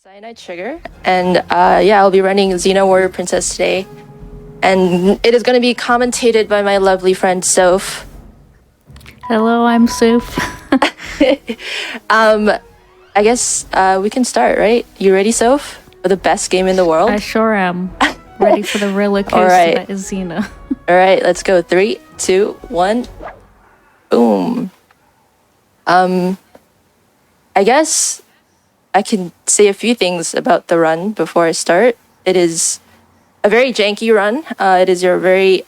Cyanide Sugar, and I'll be running Xena Warrior Princess today, and it is going to be commentated by my lovely friend Soph. Hello, I'm Soph. I guess we can start, right? You ready, Soph? For the best game in the world? I sure am. Ready for the roller coaster that is Xena. All right, let's go. 3, 2, 1. Boom. I guess I can say a few things about the run before I start. It is a very janky run. It is your very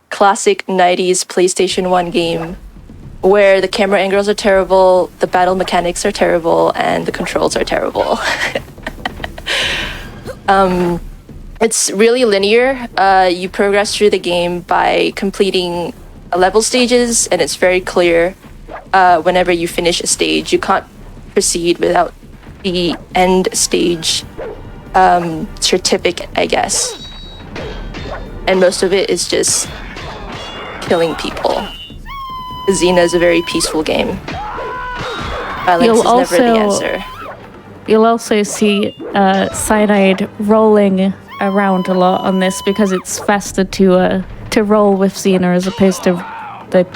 classic 90s PlayStation 1 game where the camera angles are terrible, the battle mechanics are terrible, and the controls are terrible. It's really linear. You progress through the game by completing level stages, and it's very clear whenever you finish a stage. You can't proceed without the end stage certificate, I guess. And most of it is just killing people. Xena is a very peaceful game. Violence is never the answer. You'll also see Cyanide rolling around a lot on this because it's faster to roll with Xena as opposed to the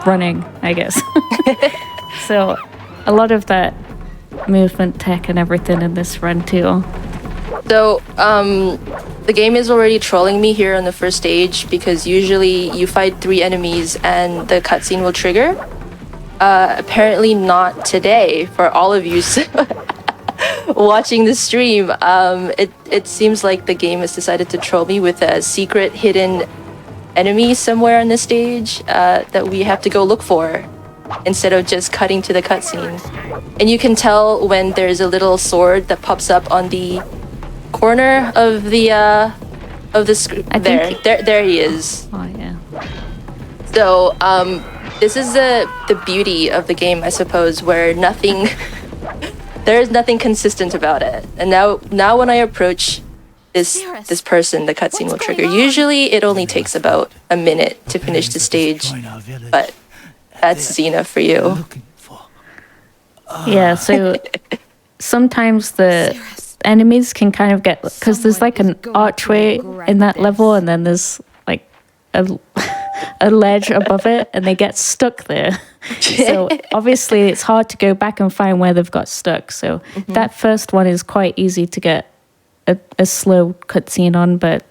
running, I guess. So a lot of that movement tech and everything in this run too. So the game is already trolling me here on the first stage because usually you fight 3 enemies and the cutscene will trigger. Apparently not today for all of you watching the stream. It seems like the game has decided to troll me with a secret hidden enemy somewhere on the stage that we have to go look for instead of just cutting to the cutscene. And you can tell when there's a little sword that pops up on the corner of the screen. There he is. Oh yeah. So this is the beauty of the game, I suppose, where nothing there is nothing consistent about it. And now when I approach this person, the cutscene will trigger. Usually it only takes about a minute to finish the stage, but that's Xena for you. Yeah, so sometimes the enemies can kind of get, because there's like an archway in that level and then there's like a ledge above it and they get stuck there. So obviously it's hard to go back and find where they've got stuck. So that first one is quite easy to get a slow cutscene on, but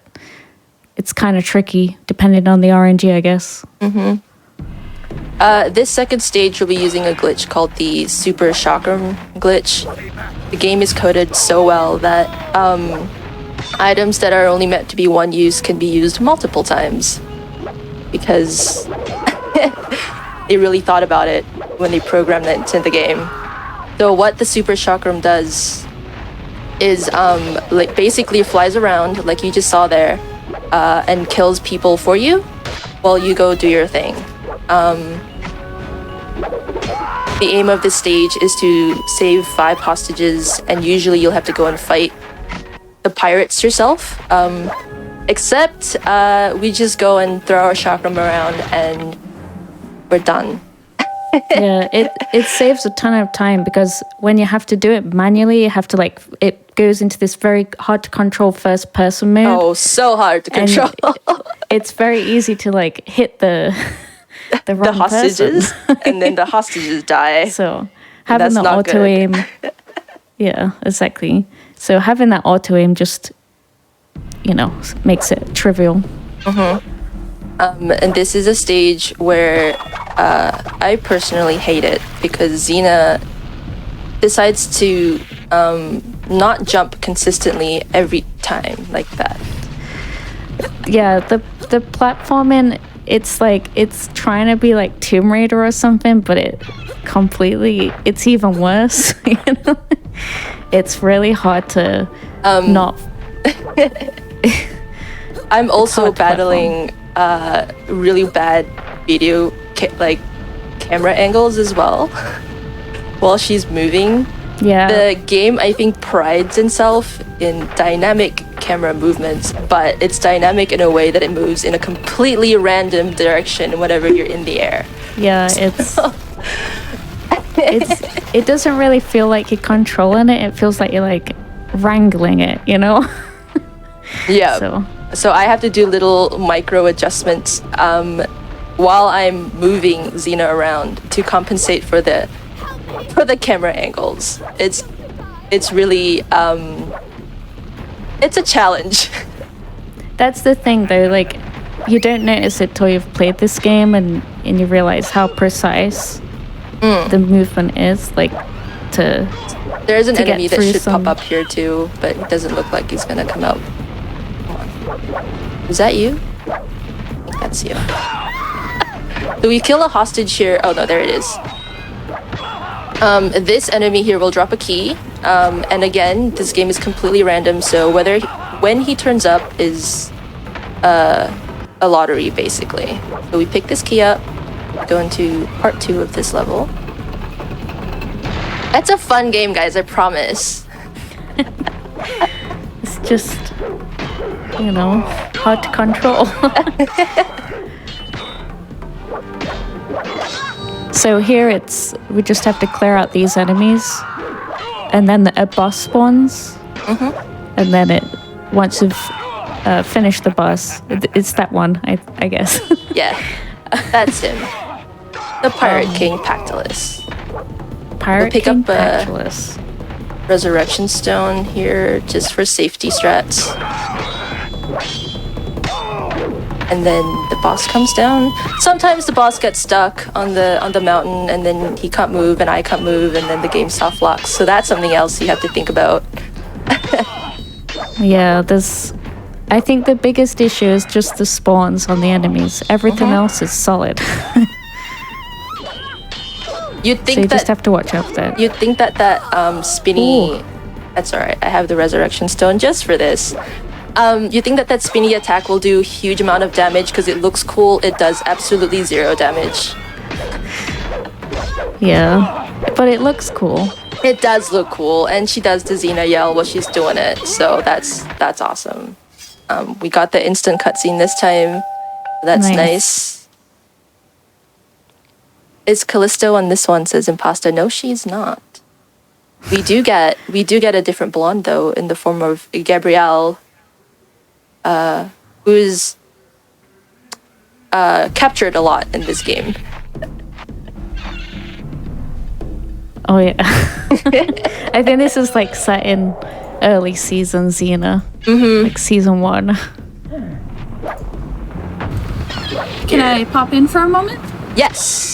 it's kind of tricky depending on the RNG, I guess. This second stage will be using a glitch called the Super Chakram glitch. The game is coded so well that items that are only meant to be one use can be used multiple times because they really thought about it when they programmed it into the game. So what the Super Chakram does is like basically flies around like you just saw there and kills people for you while you go do your thing. The aim of this stage is to save 5 hostages, and usually you'll have to go and fight the pirates yourself. Except we just go and throw our chakram around and we're done. Yeah, it saves a ton of time because when you have to do it manually, you have to it goes into this very hard to control first person mode. Oh, so hard to control. It's very easy to hit the wrong hostages and then the hostages die. So having the auto aim, yeah, exactly. So having that auto aim just makes it trivial. And this is a stage where I personally hate it because Xena decides to not jump consistently every time like that. Yeah, the platforming, it's trying to be like Tomb Raider or something, but it's even worse. It's really hard to not. I'm also battling really bad video camera angles as well while she's moving. Yeah. The game, I think, prides itself in dynamic camera movements, but it's dynamic in a way that it moves in a completely random direction whenever you're in the air. Yeah, it's it doesn't really feel like you're controlling it. It feels like you're like wrangling it, you know? Yeah. So I have to do little micro adjustments while I'm moving Xena around to compensate for the camera angles. It's really it's a challenge. That's the thing though, like you don't notice it till you've played this game and you realize how precise the movement is, like there's an enemy that should pop up here too, but it doesn't look like he's gonna come out. Come on. Is that you? I think that's you. Do we kill a hostage here? Oh no, there it is. This enemy here will drop a key, and again, this game is completely random, so when he turns up is a lottery, basically. So we pick this key up, go into part 2 of this level. That's a fun game, guys, I promise. It's just, you know, hard to control. So here we just have to clear out these enemies, and then a boss spawns, and then once you've finished the boss, it's that one, I guess. Yeah, that's him. The Pirate King Pactolus. We'll pick up a Resurrection Stone here just for safety strats. And then the boss comes down. Sometimes the boss gets stuck on the mountain, and then he can't move and I can't move, and then the game soft locks. So that's something else you have to think about. Yeah, I think the biggest issue is just the spawns on the enemies. Everything else is solid. You'd think so you just have to watch out for that. You'd think that spinny... Ooh. That's alright, I have the Resurrection Stone just for this. You think that spinny attack will do a huge amount of damage because it looks cool. It does absolutely 0 damage. Yeah, but it looks cool. It does look cool, and she does the Xena yell while she's doing it, so that's awesome. We got the instant cutscene this time. That's nice. Is Callisto on this one, says Impasta. No, she's not. We do get a different blonde though, in the form of Gabrielle. Who's captured a lot in this game. Oh yeah. I think this is like set in early season Xena. Like season 1. Can I pop in for a moment? Yes.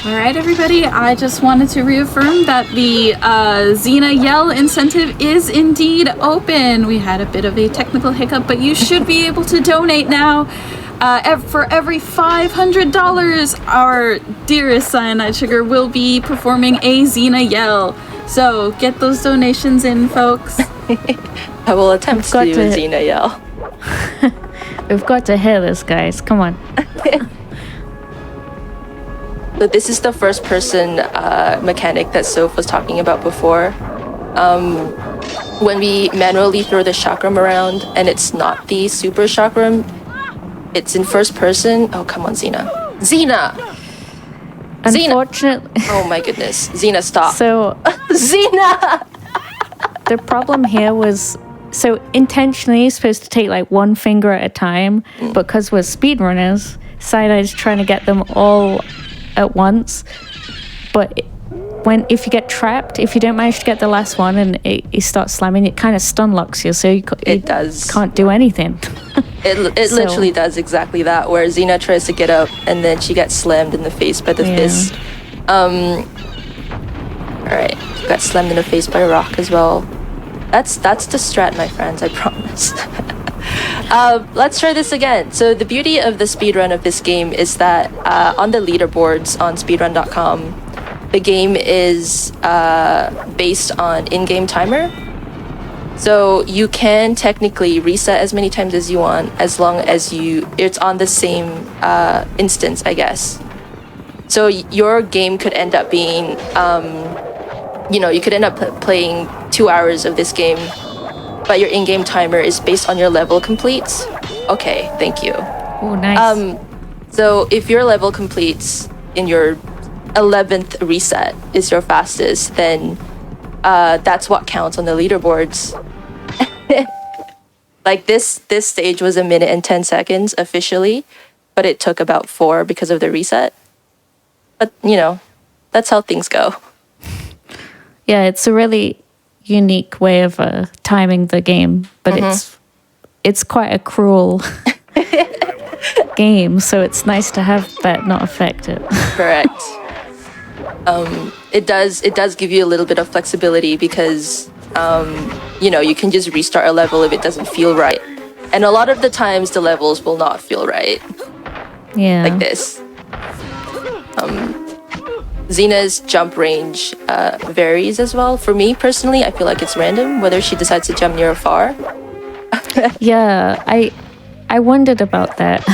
Alright everybody, I just wanted to reaffirm that the Xena Yell incentive is indeed open. We had a bit of a technical hiccup, but you should be able to donate now. For every $500, our dearest Cyanide Sugar will be performing a Xena Yell. So get those donations in, folks. I will attempt to do a Xena Yell. We've got to hear this, guys. Come on. So this is the first person mechanic that Soph was talking about before. When we manually throw the chakram around and it's not the super chakram, it's in first person. Oh, come on, Xena. Xena! Unfortunately. Oh my goodness. Xena, stop. So, Xena! The problem here was, so intentionally you're supposed to take like one finger at a time, but because we're speedrunners, Cyanide's trying to get them all at once, but if you get trapped, if you don't manage to get the last one and it starts slamming, it kind of stun locks you, so it can't do anything. It literally does exactly that, where Xena tries to get up and then she gets slammed in the face by the fist. Alright, got slammed in the face by a rock as well. That's the strat, my friends, I promise. Let's try this again. So the beauty of the speedrun of this game is that on the leaderboards on speedrun.com, the game is based on in-game timer. So you can technically reset as many times as you want, as long as it's on the same instance, I guess. So your game could end up being, you could end up playing 2 hours of this game, but your in-game timer is based on your level completes. Okay, thank you. Oh, nice. So if your level completes in your 11th reset is your fastest, then that's what counts on the leaderboards. Like this stage was 1 minute and 10 seconds officially, but it took about 4 because of the reset. But you know, that's how things go. Yeah, it's a really unique way of timing the game, but it's quite a cruel game, so it's nice to have that not affect it. Correct. It does give you a little bit of flexibility because you know, you can just restart a level if it doesn't feel right. And a lot of the times the levels will not feel right. Yeah. Like this. Xena's jump range varies as well. For me personally, I feel like it's random whether she decides to jump near or far. Yeah, I wondered about that.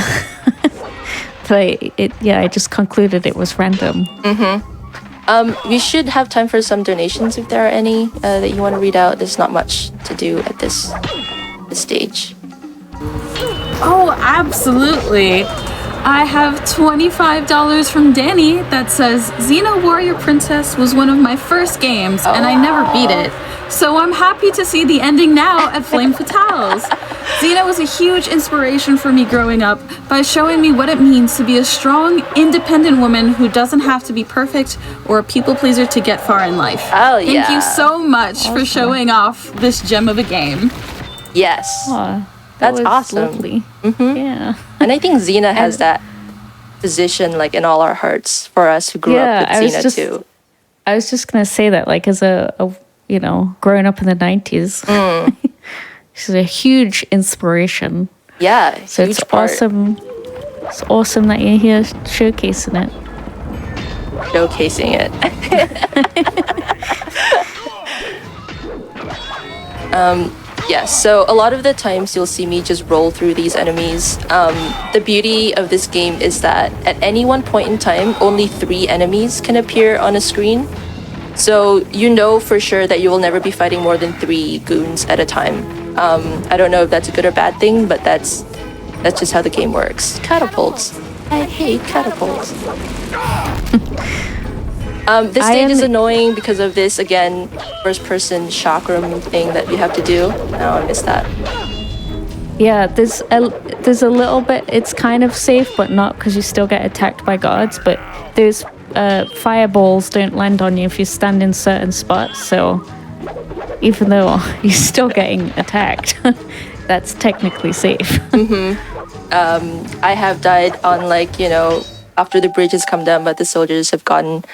But I just concluded it was random. We should have time for some donations if there are any that you want to read out. There's not much to do at this stage. Oh, absolutely. I have $25 from Danny that says, Xena Warrior Princess was one of my first games, and I never beat it. So I'm happy to see the ending now at Flame Fatales. Xena was a huge inspiration for me growing up by showing me what it means to be a strong, independent woman who doesn't have to be perfect or a people pleaser to get far in life. Oh, yeah. Thank you so much for showing off this gem of a game. Yes. Aw, That's was awesome. Lovely. Yeah. And I think Xena has that position like in all our hearts for us who grew up with Xena too. I was just gonna say that, like, as a you know, growing up in the 90s, she's a huge inspiration. Yeah, So huge it's part. awesome. It's awesome that you're here showcasing it. Showcasing it. Yeah, so a lot of the times you'll see me just roll through these enemies. The beauty of this game is that at any one point in time, only 3 enemies can appear on a screen. So you know for sure that you will never be fighting more than 3 goons at a time. I don't know if that's a good or bad thing, but that's just how the game works. Catapults. I hate catapults. This stage is annoying because of this, again, first-person chakram thing that you have to do. Oh, I missed that. Yeah, there's a little bit. It's kind of safe, but not, because you still get attacked by guards. But there's fireballs don't land on you if you stand in certain spots. So even though you're still getting attacked, that's technically safe. I have died on, like, you know, after the bridge has come down, but the soldiers have gotten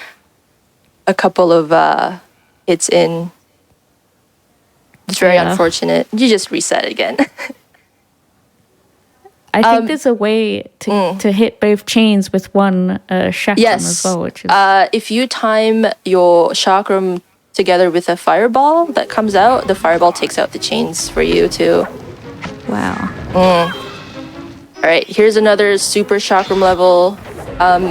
a couple of hits in. It's very unfortunate. You just reset again. I think there's a way to hit both chains with one chakram as well, which is... if you time your chakram together with a fireball that comes out, the fireball takes out the chains for you too. Wow. All right, here's another super chakram level.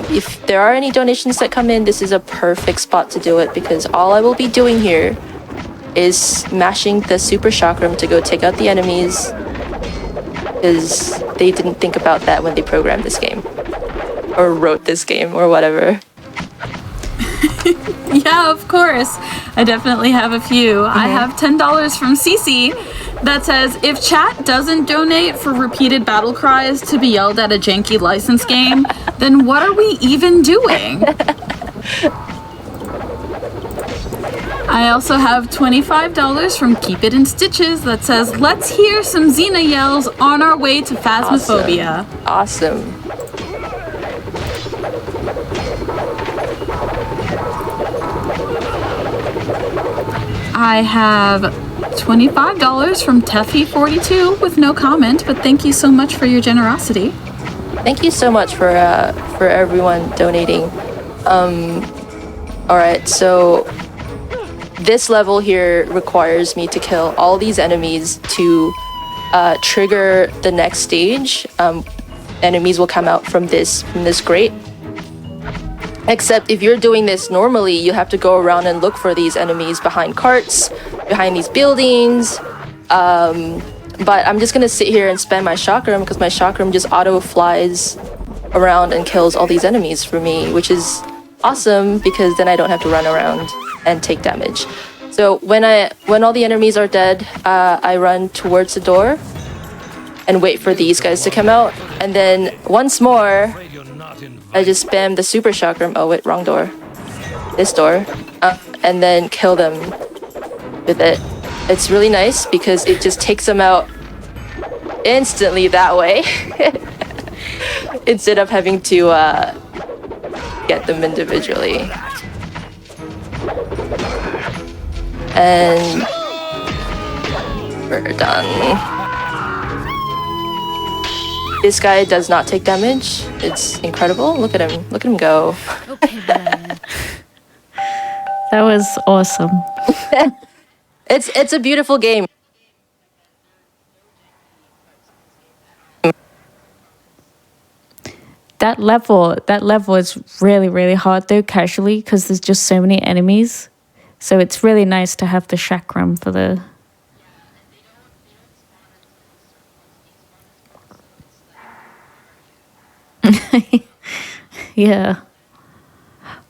If there are any donations that come in, this is a perfect spot to do it because all I will be doing here is mashing the super chakram to go take out the enemies, because they didn't think about that when they programmed this game or wrote this game or whatever. Yeah, of course. I definitely have a few. I have $10 from Cece that says, if chat doesn't donate for repeated battle cries to be yelled at a janky license game, then what are we even doing? I also have $25 from Keep It in Stitches that says, let's hear some Xena yells on our way to Phasmophobia. Awesome. I have $25 from Teffy42 with no comment, but thank you so much for your generosity. Thank you so much for everyone donating. All right, so this level here requires me to kill all these enemies to trigger the next stage. Enemies will come out from this grate. Except if you're doing this normally, you have to go around and look for these enemies behind carts, behind these buildings. But I'm just gonna sit here and spam my chakram because my chakram just auto flies around and kills all these enemies for me, which is awesome because then I don't have to run around and take damage. So when all the enemies are dead, I run towards the door and wait for these guys to come out. And then once more, I just spam the super chakram. Oh wait, wrong door. This door. And then kill them with it. It's really nice because it just takes them out instantly that way. Instead of having to get them individually. And we're done. This guy does not take damage. It's incredible. Look at him. Look at him go. Okay, then. That was awesome. It's a beautiful game. That level is really, really hard though, casually, because there's just so many enemies. So it's really nice to have the chakram for the... Yeah.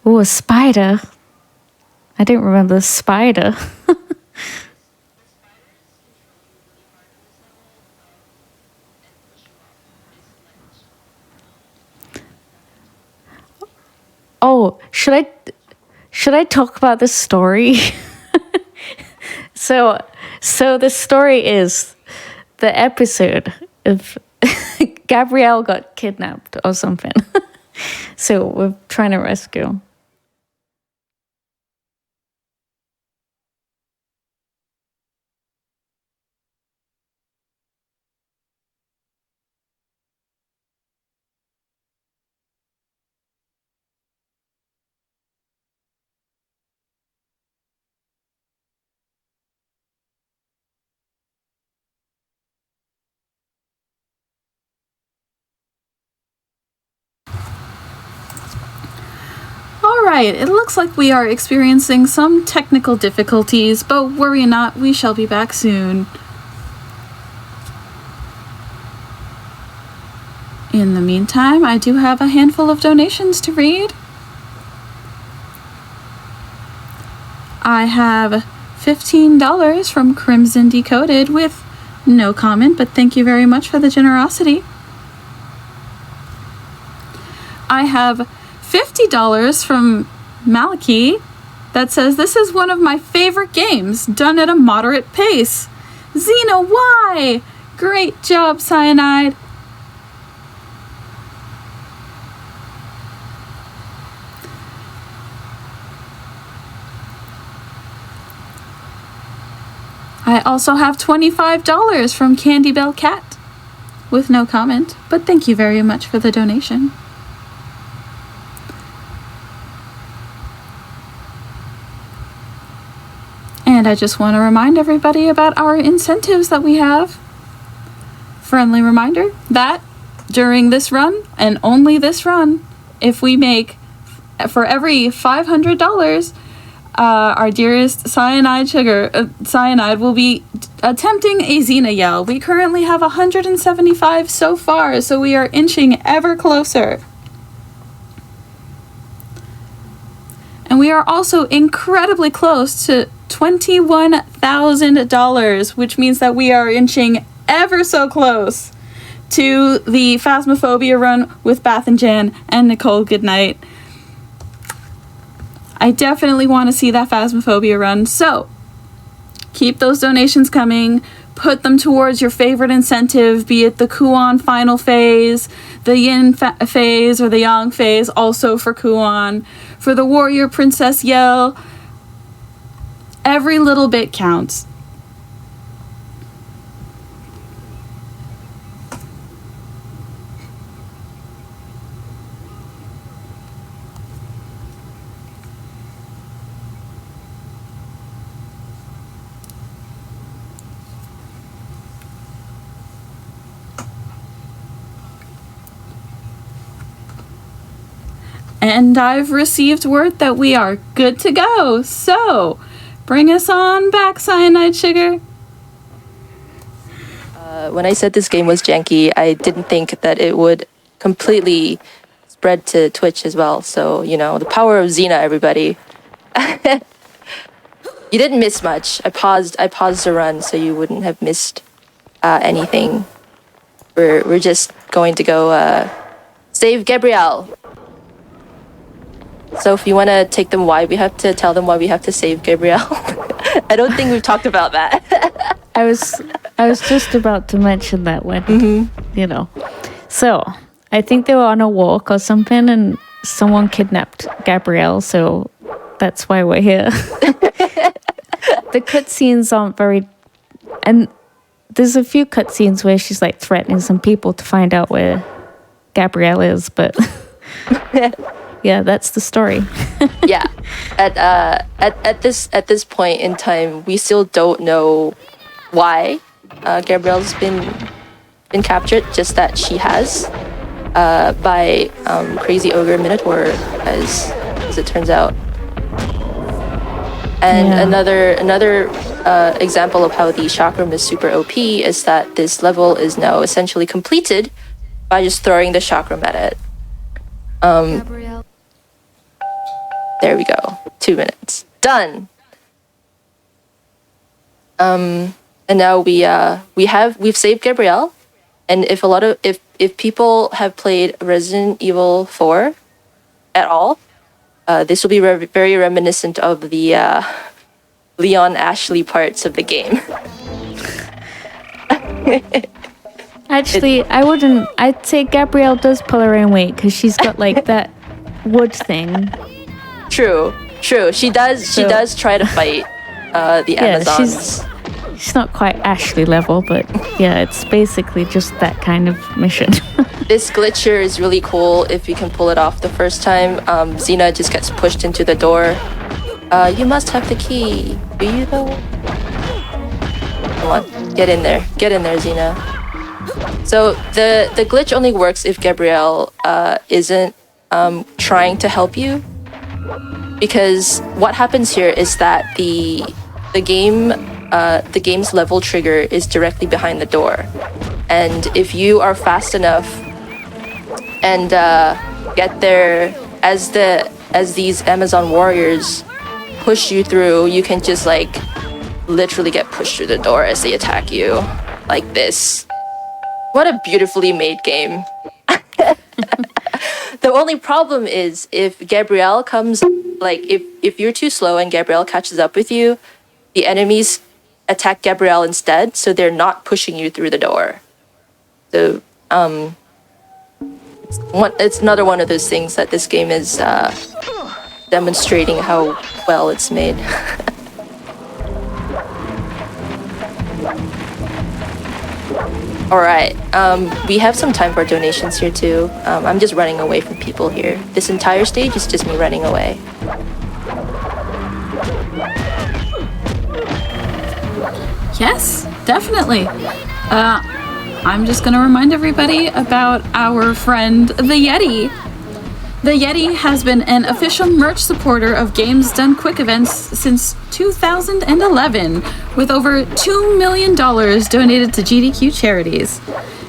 Oh, a spider. I don't remember the spider. Oh, should I talk about this story? So the story is the episode of Gabrielle got kidnapped or something. So we're trying to rescue. Alright, it looks like we are experiencing some technical difficulties, but worry not, we shall be back soon. In the meantime, I do have a handful of donations to read. I have $15 from Crimson Decoded with no comment, but thank you very much for the generosity. I have $50 from Maliki that says, this is one of my favorite games, done at a moderate pace. Xena, why? Great job, Cyanide. I also have $25 from Candy Bell Cat with no comment, but thank you very much for the donation. And I just want to remind everybody about our incentives that we have. Friendly reminder that during this run, and only this run, if we make, for every $500, our dearest Cyanide will be attempting a Xena yell. We currently have 175 so far, so we are inching ever closer. And we are also incredibly close to $21,000, which means that we are inching ever so close to the Phasmophobia run with Bath and Jan and Nicole Goodnight. I definitely want to see that Phasmophobia run, so keep those donations coming. Put them towards your favorite incentive, be it the Kuon final phase, the Yin phase, or the Yang phase, also for Kuon, for the Warrior Princess Yell. Every little bit counts. And I've received word that we are good to go. So, bring us on back, Cyanide Sugar. When I said this game was janky, I didn't think that it would completely spread to Twitch as well. So, you know, the power of Xena, everybody. You didn't miss much. I paused the run so you wouldn't have missed anything. We're just going to go save Gabrielle. So if you want to tell them why we have to save Gabrielle. I don't think we've talked about that. I was just about to mention that when you know. So I think they were on a walk or something, and someone kidnapped Gabrielle. So that's why we're here. The cutscenes aren't very, and there's a few cutscenes where she's like threatening some people to find out where Gabrielle is, but yeah, that's the story. Yeah, at this point in time, we still don't know why Gabrielle's been captured. Just that she has by Crazy Ogre Minotaur, as it turns out. And another example of how the chakram is super OP is that this level is now essentially completed by just throwing the chakram at it. There we go. 2 minutes. Done. And now we've saved Gabrielle. And if people have played Resident Evil 4 at all, this will be very reminiscent of the Leon Ashley parts of the game. Actually, I'd say Gabrielle does pull her own weight because she's got like that wood thing. True. She does try to fight the Amazons. She's not quite Ashley level, but yeah, it's basically just that kind of mission. This glitcher is really cool if you can pull it off the first time. Xena just gets pushed into the door. You must have the key. Do you though? Come on, get in there, Xena. So the glitch only works if Gabrielle isn't trying to help you, because what happens here is that the game's level trigger is directly behind the door, and if you are fast enough and get there as these Amazon warriors push you through, you can just like literally get pushed through the door as they attack you like this. What a beautifully made game. The only problem is if Gabrielle comes, like if you're too slow and Gabrielle catches up with you, the enemies attack Gabrielle instead, so they're not pushing you through the door. So it's another one of those things that this game is demonstrating how well it's made. All right, we have some time for donations here too. I'm just running away from people here. This entire stage is just me running away. Yes, definitely. I'm just going to remind everybody about our friend, the Yeti. The Yeti has been an official merch supporter of Games Done Quick events since 2011, with over $2 million donated to GDQ charities.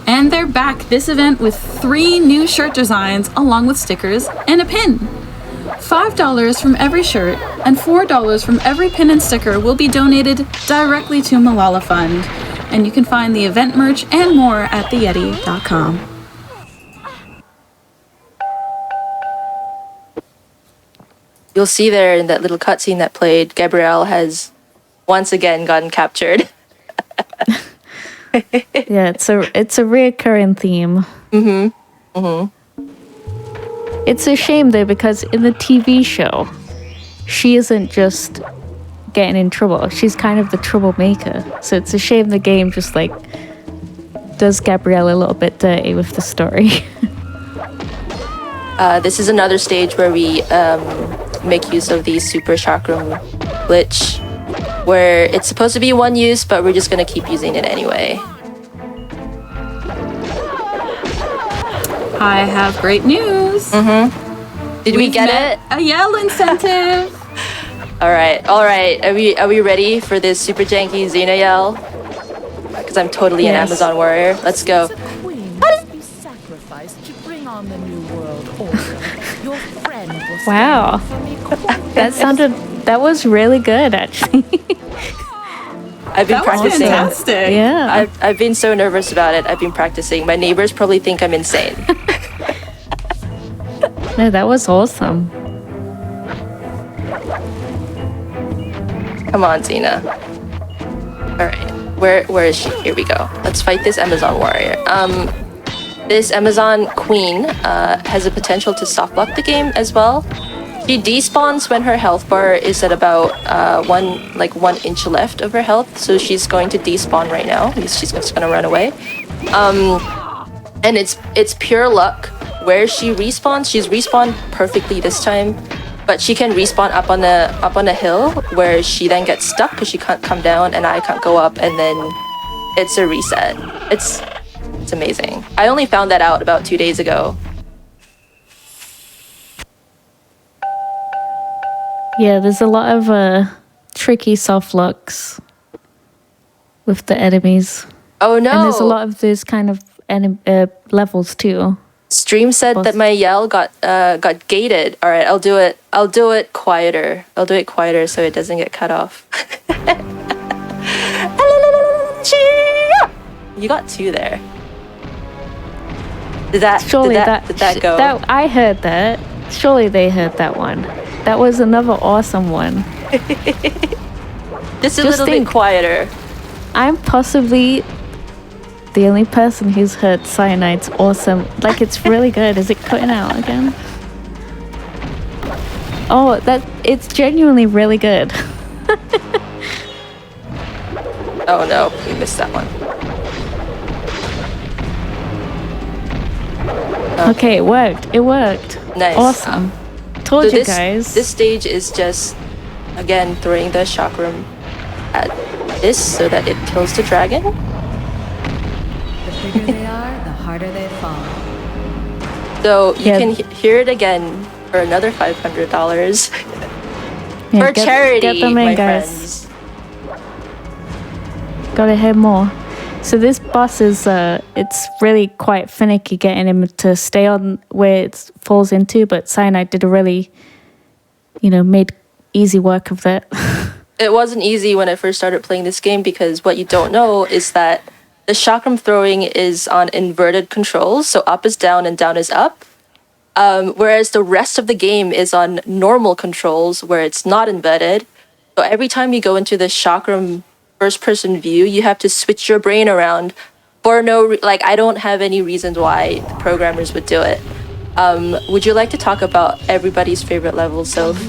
And they're back this event with 3 new shirt designs, along with stickers and a pin. $5 from every shirt and $4 from every pin and sticker will be donated directly to Malala Fund. And you can find the event merch and more at theyeti.com. You'll see there in that little cutscene that played, Gabrielle has once again gotten captured. Yeah, it's a reoccurring theme. It's a shame though, because in the TV show, she isn't just getting in trouble. She's kind of the troublemaker. So it's a shame the game just like does Gabrielle a little bit dirty with the story. This is another stage where we make use of the super chakram glitch, where it's supposed to be one use, but we're just gonna keep using it anyway. I have great news. Did we get it? A Yell incentive. All right. Are we ready for this super janky Xena yell? Because I'm totally an Amazon warrior. Let's go. Queen, you sacrificed to bring on the new world order. Wow. That was really good, actually. I've been That was practicing. fantastic. Yeah. I've been so nervous about it. I've been practicing. My neighbors probably think I'm insane. No, that was awesome. Come on, Xena. All right, where is she? Here we go. Let's fight this Amazon warrior. This Amazon queen has a potential to soft lock the game as well. She despawns when her health bar is at about 1 inch left of her health, so she's going to despawn right now. She's just gonna run away. And it's pure luck where she respawns. She's respawned perfectly this time, but she can respawn up on a hill where she then gets stuck because she can't come down and I can't go up, and then it's a reset. It's amazing. I only found that out about 2 days ago. Yeah, there's a lot of tricky soft locks with the enemies. Oh no! And there's a lot of those kind of levels too. Stream said that my yell got gated. All right, I'll do it. I'll do it quieter. I'll do it quieter so it doesn't get cut off. You got 2 there. Did that go? That I heard that. Surely they heard that one. That was another awesome one. Just a little bit quieter. I'm possibly the only person who's heard cyanide's awesome. Like, it's really good. Is it cutting out again? Oh, it's genuinely really good. Oh no, we missed that one. Okay, it worked. It worked. Nice. Awesome. Told So you guys. This stage is just, again, throwing the chakram at this so that it kills the dragon. The bigger they are, the harder they fall. So you can hear it again for another $500 for charity, get them in, my guys. friends. Gotta hear more. So this boss is it's really quite finicky getting him to stay on where it falls into, but Cyanide did a really, made easy work of that. It wasn't easy when I first started playing this game because what you don't know is that the chakram throwing is on inverted controls, so up is down and down is up. Whereas the rest of the game is on normal controls where it's not inverted. So every time you go into the chakram first-person view, you have to switch your brain around for I don't have any reasons why the programmers would do it. Would you like to talk about everybody's favorite level, Soph?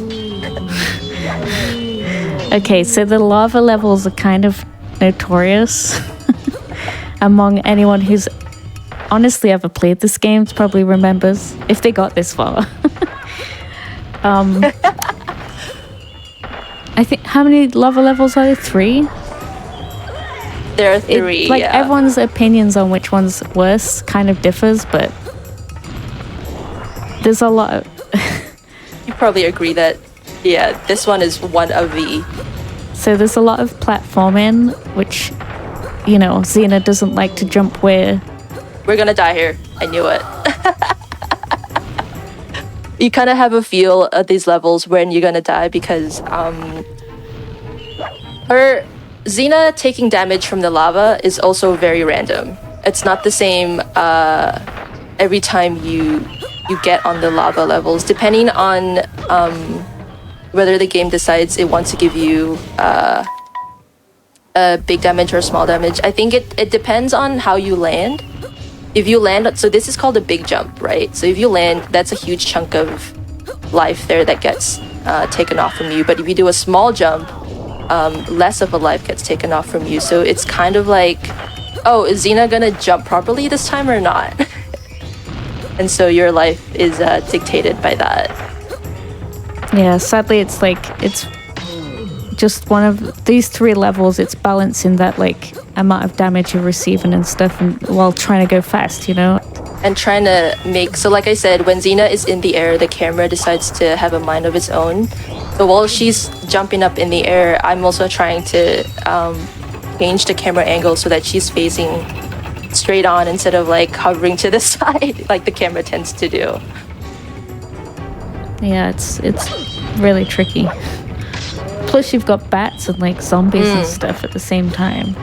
Okay, so the lava levels are kind of notorious among anyone who's honestly ever played this game. Probably remembers if they got this far. I think, how many lava levels are there? 3? There are 3. Everyone's opinions on which one's worse kind of differs, but there's a lot of You probably agree that, this one is one of the... So there's a lot of platforming, which, Xena doesn't like to jump where... We're gonna die here. I knew it. You kind of have a feel at these levels when you're gonna die because Xena taking damage from the lava is also very random. It's not the same every time you get on the lava levels, depending on whether the game decides it wants to give you a big damage or small damage. I think it depends on how you land. If you land, so this is called a big jump, right? So if you land, that's a huge chunk of life there that gets taken off from you. But if you do a small jump, less of a life gets taken off from you. So it's kind of like, oh, is Xena gonna jump properly this time or not? And so your life is dictated by that. Yeah, sadly, it's just one of these 3 levels. It's balancing that amount of damage you're receiving and stuff, and while trying to go fast, And trying to make, so like I said, when Xena is in the air, the camera decides to have a mind of its own. So while she's jumping up in the air, I'm also trying to change the camera angle so that she's facing straight on instead of hovering to the side like the camera tends to do. Yeah, it's really tricky. Plus, you've got bats and like zombies and stuff at the same time.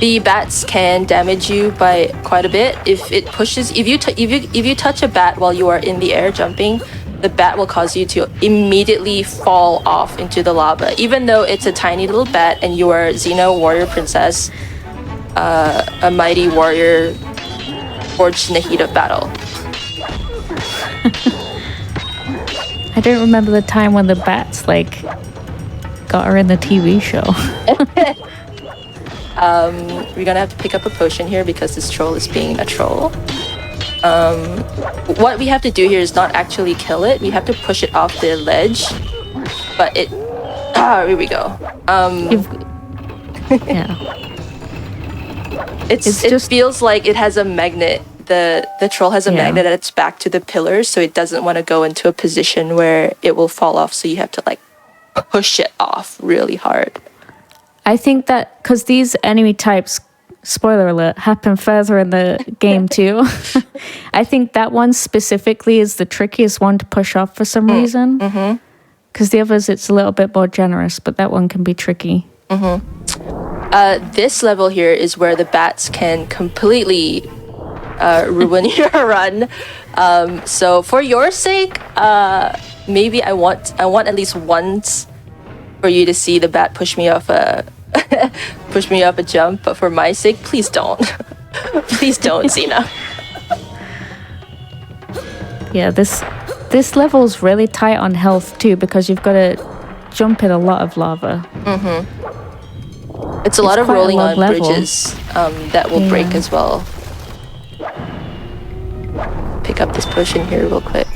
The bats can damage you by quite a bit if it pushes. If you touch a bat while you are in the air jumping, the bat will cause you to immediately fall off into the lava. Even though it's a tiny little bat and you are Xena, warrior princess, a mighty warrior forged in the heat of battle. I don't remember the time when the bats like got her in the TV show. We're gonna have to pick up a potion here because this troll is being a troll. What we have to do here is not actually kill it. We have to push it off the ledge. But it... here we go. Yeah. It feels like it has a magnet. The troll has a magnet at its back to the pillars, so it doesn't want to go into a position where it will fall off. So you have to like push it off really hard. I think that because these enemy types, spoiler alert, happen further in the game too. I think that one specifically is the trickiest one to push off for some reason. Because the others, it's a little bit more generous, but that one can be tricky. This level here is where the bats can completely ruin your run. So for your sake, maybe I want at least once for you to see the bat push me off a jump. But for my sake, please don't. Please don't, Xena. Yeah, this level is really tight on health too because you've got to jump in a lot of lava. It's a lot of rolling on level. bridges that will break as well. Pick up this potion here real quick.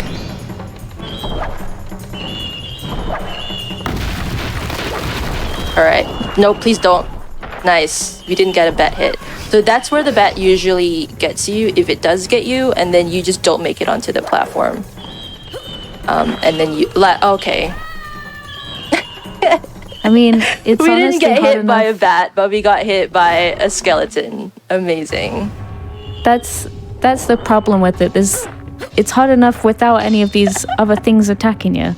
Alright. No, please don't. Nice. You didn't get a bat hit. So that's where the bat usually gets you, if it does get you, and then you just don't make it onto the platform. And then you... okay. I mean, it's we honestly didn't get hard hit by enough. a bat, but we got hit by a skeleton. Amazing. That's the problem with it. It's hard enough without any of these other things attacking you,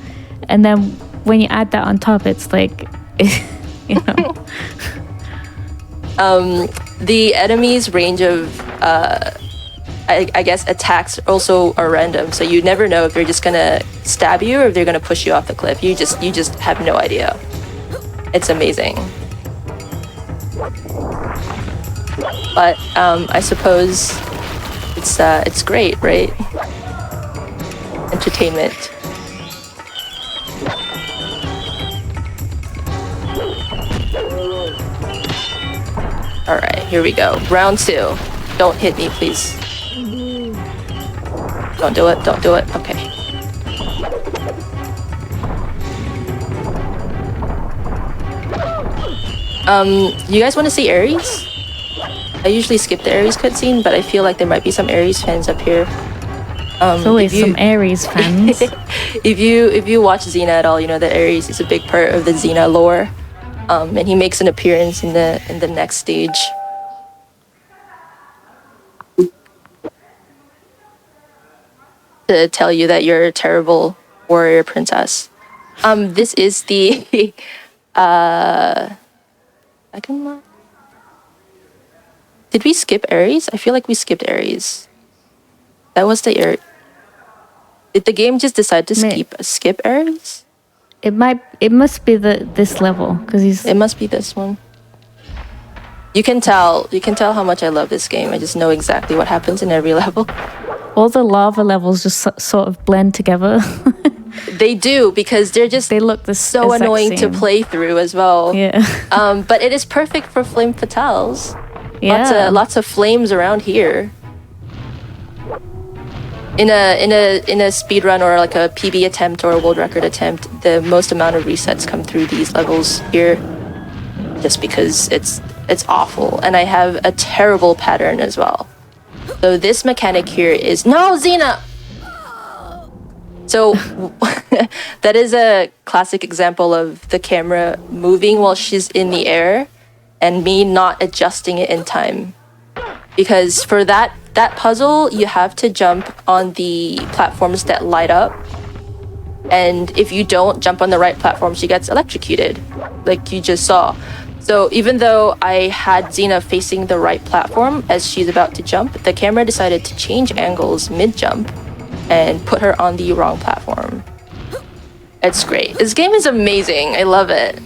and then when you add that on top, it's like, you know. The enemy's range of, I guess, attacks also are random, so you never know if they're just gonna stab you or if they're gonna push you off the cliff. You just have no idea. It's amazing. But I suppose it's great, right? Entertainment. All right, here we go. Round 2. Don't hit me, please. Don't do it. Don't do it. Okay. You guys want to see Ares? I usually skip the Ares cutscene, but I feel like there might be some Ares fans up here. There's always some Ares fans. if you watch Xena at all, you know that Ares is a big part of the Xena lore, and he makes an appearance in the next stage. To tell you that you're a terrible warrior princess. This is the second one. Did we skip Ares? I feel like we skipped Ares. That was the Ares. Did the game just decide to skip Ares? It must be this level because It must be this one. You can tell how much I love this game. I just know exactly what happens in every level. all the lava levels just sort of blend together. They do, because they look so annoying to play through as well. Yeah. But it is perfect for flame fatales. Yeah. Lots of flames around here. In a speed run or like a PB attempt or a world record attempt, the most amount of resets come through these levels here, just because it's awful, and I have a terrible pattern as well. So this mechanic here is no, Xena. So that is a classic example of the camera moving while she's in the air and me not adjusting it in time. because for that puzzle, you have to jump on the platforms that light up. And if you don't jump on the right platform, she gets electrocuted, like you just saw. So even though I had Xena facing the right platform as she's about to jump, the camera decided to change angles mid-jump and put her on the wrong platform. It's great. This game is amazing. I love it.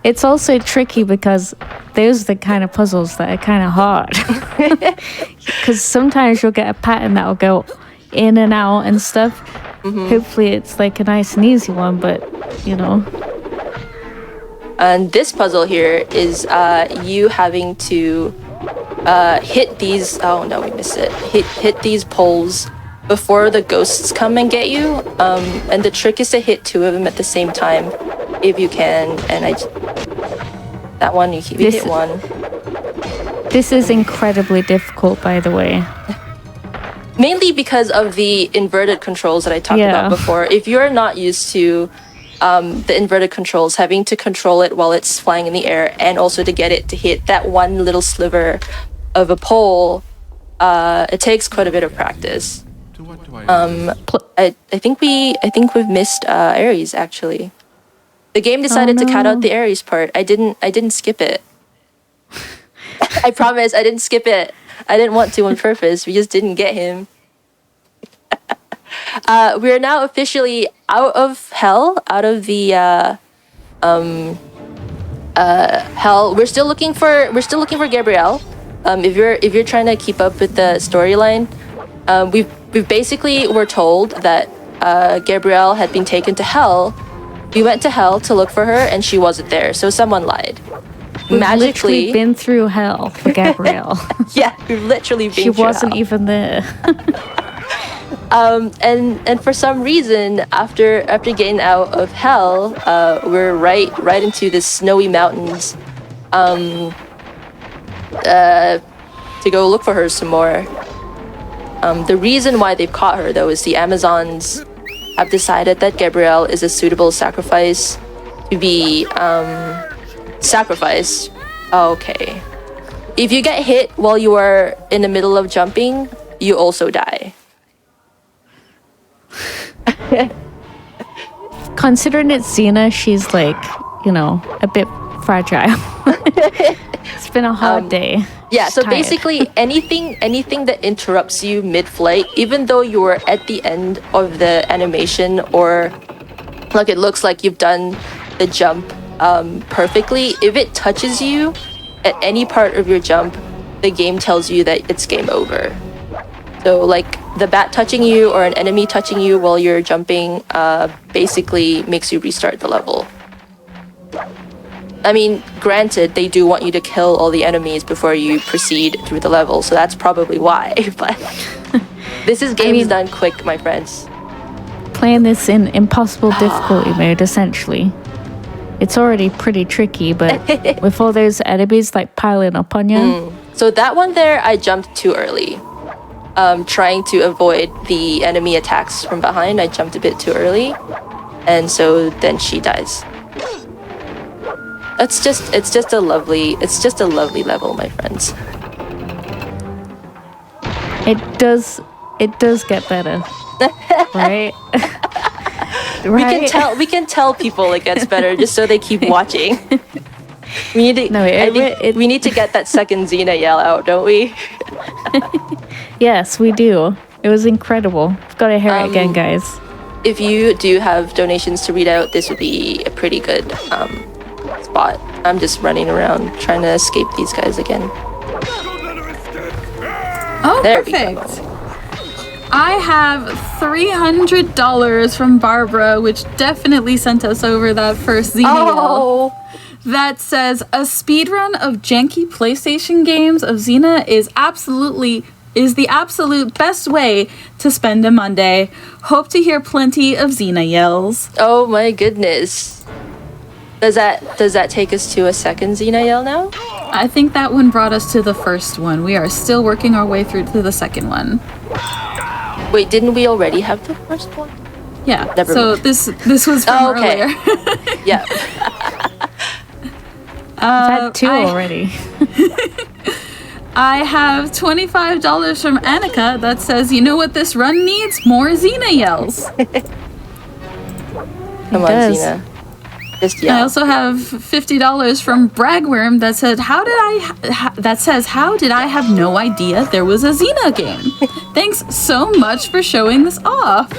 It's also tricky because those are the kind of puzzles that are kind of hard. Because sometimes you'll get a pattern that'll go in and out and stuff. Hopefully it's like a nice and easy one, but you know. And this puzzle here is you having to hit these. Oh no, we missed it. Hit these poles before the ghosts come and get you. And the trick is to hit two of them at the same time, if you can. And that one you hit one. This is incredibly difficult, by the way. Mainly because of the inverted controls that I talked about before. If you're not used to the inverted controls, having to control it while it's flying in the air, and also to get it to hit that one little sliver of a pole, it takes quite a bit of practice. I think we've missed Ares actually. The game decided to cut out the Ares part. I didn't skip it. I promise I didn't skip it. I didn't want to on purpose. We just didn't get him. We are now officially out of hell, out of the hell. We're still looking for Gabrielle. If you're trying to keep up with the storyline, we've basically were told that Gabrielle had been taken to hell. We went to hell to look for her, and she wasn't there. So someone lied. We've Magically literally been through hell for Gabrielle. Yeah, we've literally been She through wasn't hell. even there. And for some reason, after getting out of hell, we're right into the snowy mountains, to go look for her some more. The reason why they've caught her, though, is the Amazons have decided that Gabrielle is a suitable sacrifice to be sacrificed. Okay. If you get hit while you are in the middle of jumping, you also die. Considering it's Xena, she's like, you know, a bit fragile. It's been a hard day. Yeah, She's so tired. basically anything that interrupts you mid-flight, even though you're at the end of the animation, or like it looks like you've done the jump perfectly, if it touches you at any part of your jump, the game tells you that it's game over. So like the bat touching you or an enemy touching you while you're jumping basically makes you restart the level. I mean, granted, they do want you to kill all the enemies before you proceed through the level, so that's probably why, but this is games done quick, my friends. Playing this in impossible difficulty mode, essentially. It's already pretty tricky, but with all those enemies like piling up on you. So that one there, I jumped too early. Trying to avoid the enemy attacks from behind, I jumped a bit too early, and so then she dies. It's just a lovely level, my friends. It does get better, right? We can tell people it gets better just so they keep watching. We need to, we need to get that second Xena yell out, don't we? Yes, we do. It was incredible. I've got to hear it again, guys. If you do have donations to read out, this would be a pretty good spot. I'm just running around trying to escape these guys again. Oh, There we perfect. go. I have $300 from Barbara, which definitely sent us over that first Xena yell. That says a speedrun of janky PlayStation games of Xena is the absolute best way to spend a Monday. Hope to hear plenty of Xena yells. Oh my goodness. Does that take us to a second Xena yell now? I think that one brought us to the first one. We are still working our way through to the second one. Wait, didn't we already have the first one? Yeah. Never So mind. this was from okay. earlier. Yeah. I've had two already. I have $25 from Annika that says, you know what this run needs? More Xena yells. Come on, does. Xena. Just I yell. also have $50 from Bragworm that said, how did I have no idea there was a Xena game? Thanks so much for showing this off.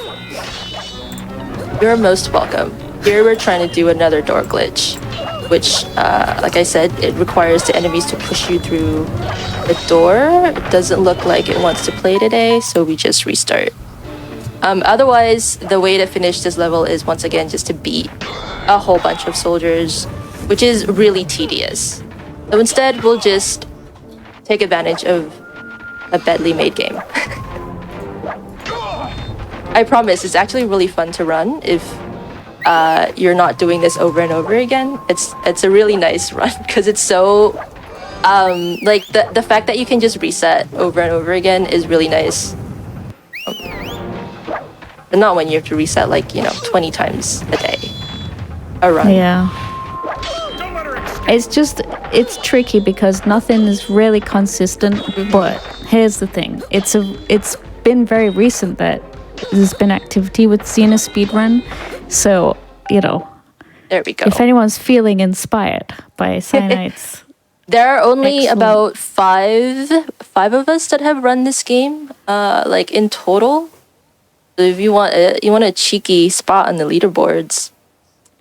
You're most welcome. Here we're trying to do another door glitch, which, like I said, it requires the enemies to push you through the door. It doesn't look like it wants to play today, so we just restart. Otherwise, the way to finish this level is once again just to beat a whole bunch of soldiers, which is really tedious. So instead, we'll just take advantage of a badly made game. I promise, it's actually really fun to run if you're not doing this over and over again. It's a really nice run because it's so like the fact that you can just reset over and over again is really nice. But not when you have to reset like 20 times a day. A run. Yeah. It's tricky because nothing is really consistent. But here's the thing: it's been very recent that there's been activity with Xena speedrun. So There we go. if anyone's feeling inspired by cyanides, There are only Excellent. about five of us that have run this game, like in total. So if you want a cheeky spot on the leaderboards,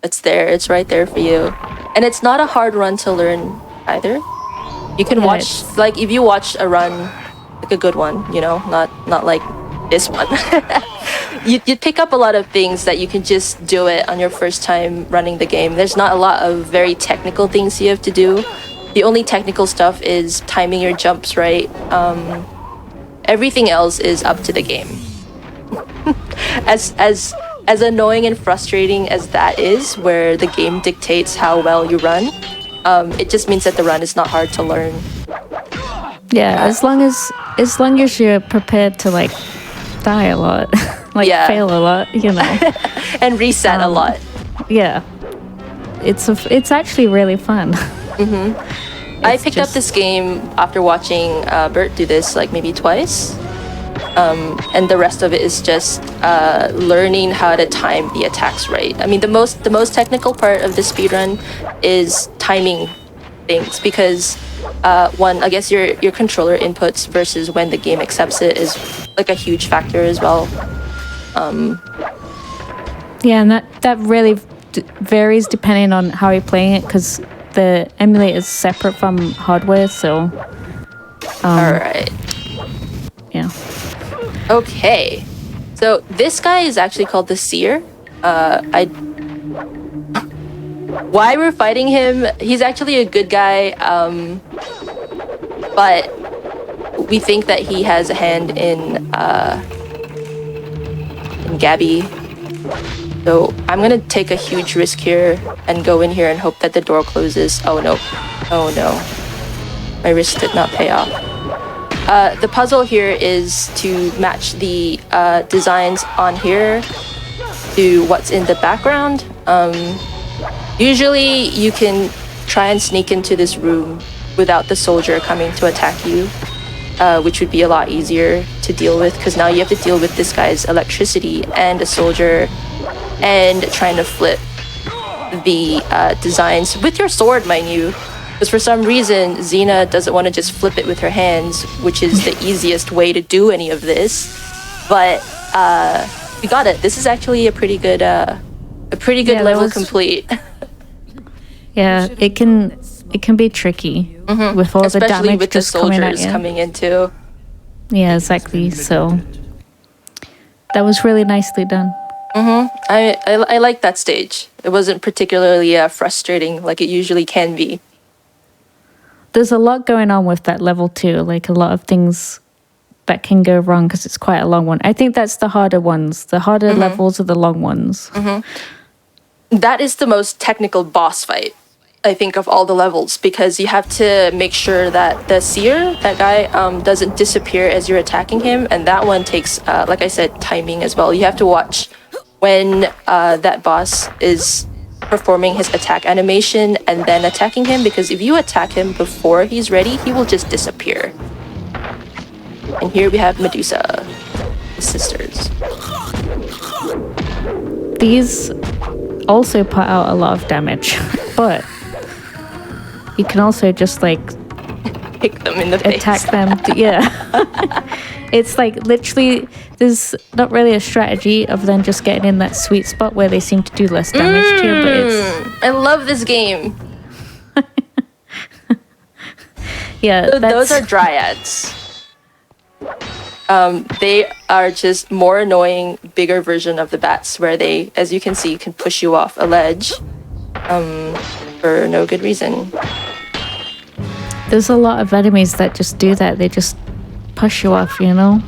it's there. It's right there for you, and it's not a hard run to learn either. You can Yeah, watch like if you watch a run, like a good one, not like this one. You'd pick up a lot of things that you can just do it on your first time running the game. There's not a lot of very technical things you have to do. The only technical stuff is timing your jumps right. Everything else is up to the game. As annoying and frustrating as that is, where the game dictates how well you run, it just means that the run is not hard to learn. yeah, as long as you're prepared to like die a lot, like Yeah. fail a lot, And reset a lot. yeah, it's actually really fun. I picked up this game after watching Bert do this like maybe twice. And the rest of it is just learning how to time the attacks right. I mean, the most technical part of the speedrun is timing things because one, I guess your controller inputs versus when the game accepts it is like a huge factor as well. Yeah, and that really varies depending on how you're playing it because the emulator is separate from hardware. So All right. yeah. Okay, so this guy is actually called the Seer. Why we're fighting him? He's actually a good guy, but we think that he has a hand in Gabby. So I'm gonna take a huge risk here and go in here and hope that the door closes. Oh no! Oh no! My risk did not pay off. The puzzle here is to match the designs on here to what's in the background. Usually you can try and sneak into this room without the soldier coming to attack you, which would be a lot easier to deal with because now you have to deal with this guy's electricity and a soldier and trying to flip the designs with your sword, mind you. Because for some reason, Xena doesn't want to just flip it with her hands, which is the easiest way to do any of this. But we got it. This is actually a pretty good Yeah, level complete. Yeah, it can be tricky with all the Especially damage with the just coming at soldiers you. coming in too. Yeah, exactly. So that was really nicely done. I like that stage. It wasn't particularly frustrating like it usually can be. There's a lot going on with that level too, like a lot of things that can go wrong because it's quite a long one. I think that's the harder ones. The harder levels are the long ones. That is the most technical boss fight, I think, of all the levels, because you have to make sure that the seer, that guy, doesn't disappear as you're attacking him, and that one takes, like I said, timing as well. You have to watch when that boss is performing his attack animation and then attacking him, because if you attack him before he's ready, he will just disappear. And here we have Medusa, the sisters. These also put out a lot of damage, but you can also just like Kick them in the face. attack them. Yeah. It's like literally, there's not really a strategy other than just getting in that sweet spot where they seem to do less damage to you, but it's... I love this game. Yeah, So those are dryads. They are just more annoying, bigger version of the bats, where they, as you can see, can push you off a ledge for no good reason. There's a lot of enemies that just do that. They just push you off, you know?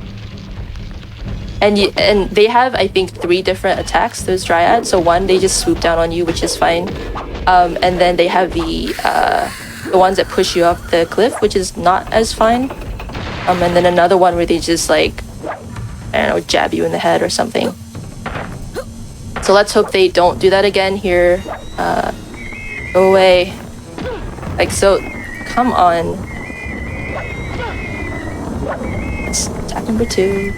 And they have, I think, 3 different attacks, those dryads. So one, they just swoop down on you, which is fine. And then they have the ones that push you off the cliff, which is not as fine. And then another one where they just like, I don't know, jab you in the head or something. So let's hope they don't do that again here. Go away. Like, so, come on. It's attack number 2.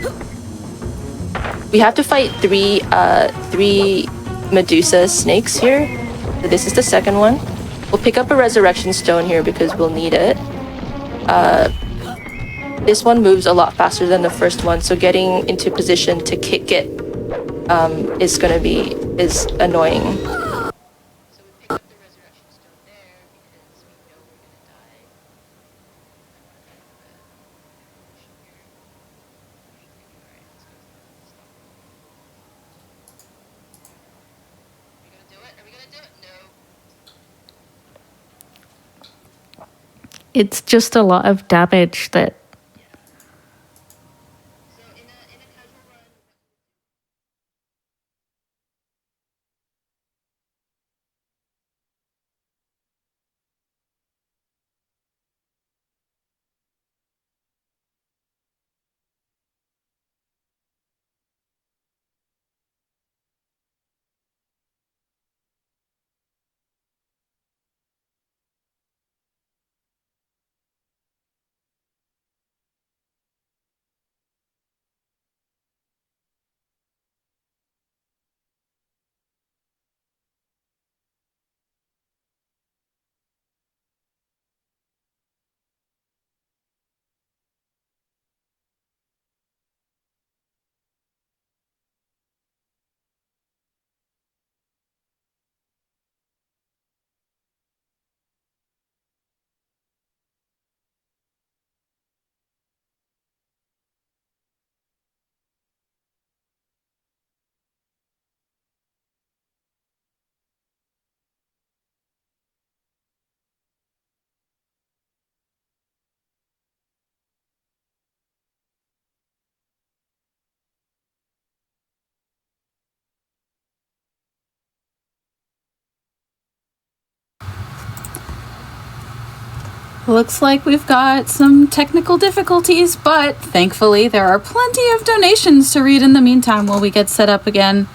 We have to fight three Medusa snakes here. So this is the second one. We'll pick up a resurrection stone here because we'll need it. This one moves a lot faster than the first one, so getting into position to kick it is annoying. It's just a lot of damage that... Looks like we've got some technical difficulties, but thankfully there are plenty of donations to read in the meantime while we get set up again.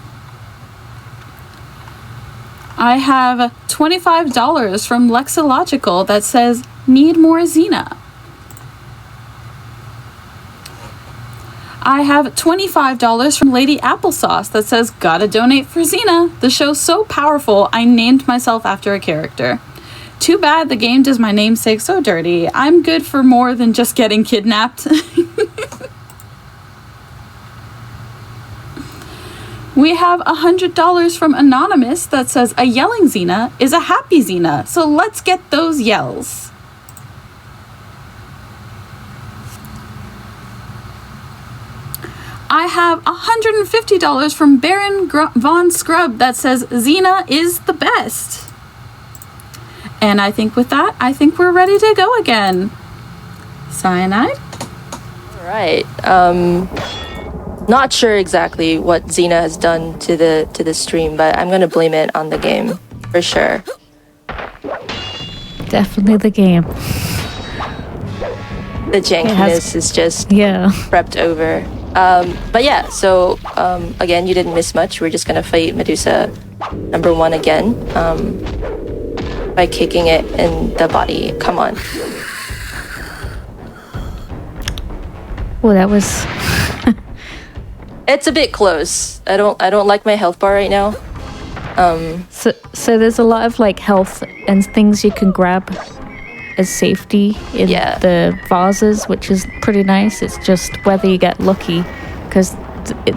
I have $25 from Lexilogical that says, need more Xena. I have $25 from Lady Applesauce that says, gotta donate for Xena. The show's so powerful, I named myself after a character. Too bad the game does my namesake so dirty. I'm good for more than just getting kidnapped. We have $100 from Anonymous that says, a yelling Xena is a happy Xena, so let's get those yells. I have $150 from Baron Von Scrub that says, Xena is the best. And I think with that, I think we're ready to go again. Cyanide? All right. Not sure exactly what Xena has done to the stream, but I'm gonna blame it on the game for sure. Definitely the game. The jankiness is just prepped over. But yeah, so again, you didn't miss much. We're just gonna fight Medusa number 1 again. By kicking it in the body. Come on. Oh, that was. It's a bit close. I don't like my health bar right now. So there's a lot of like health and things you can grab as safety in the vases, which is pretty nice. It's just whether you get lucky, because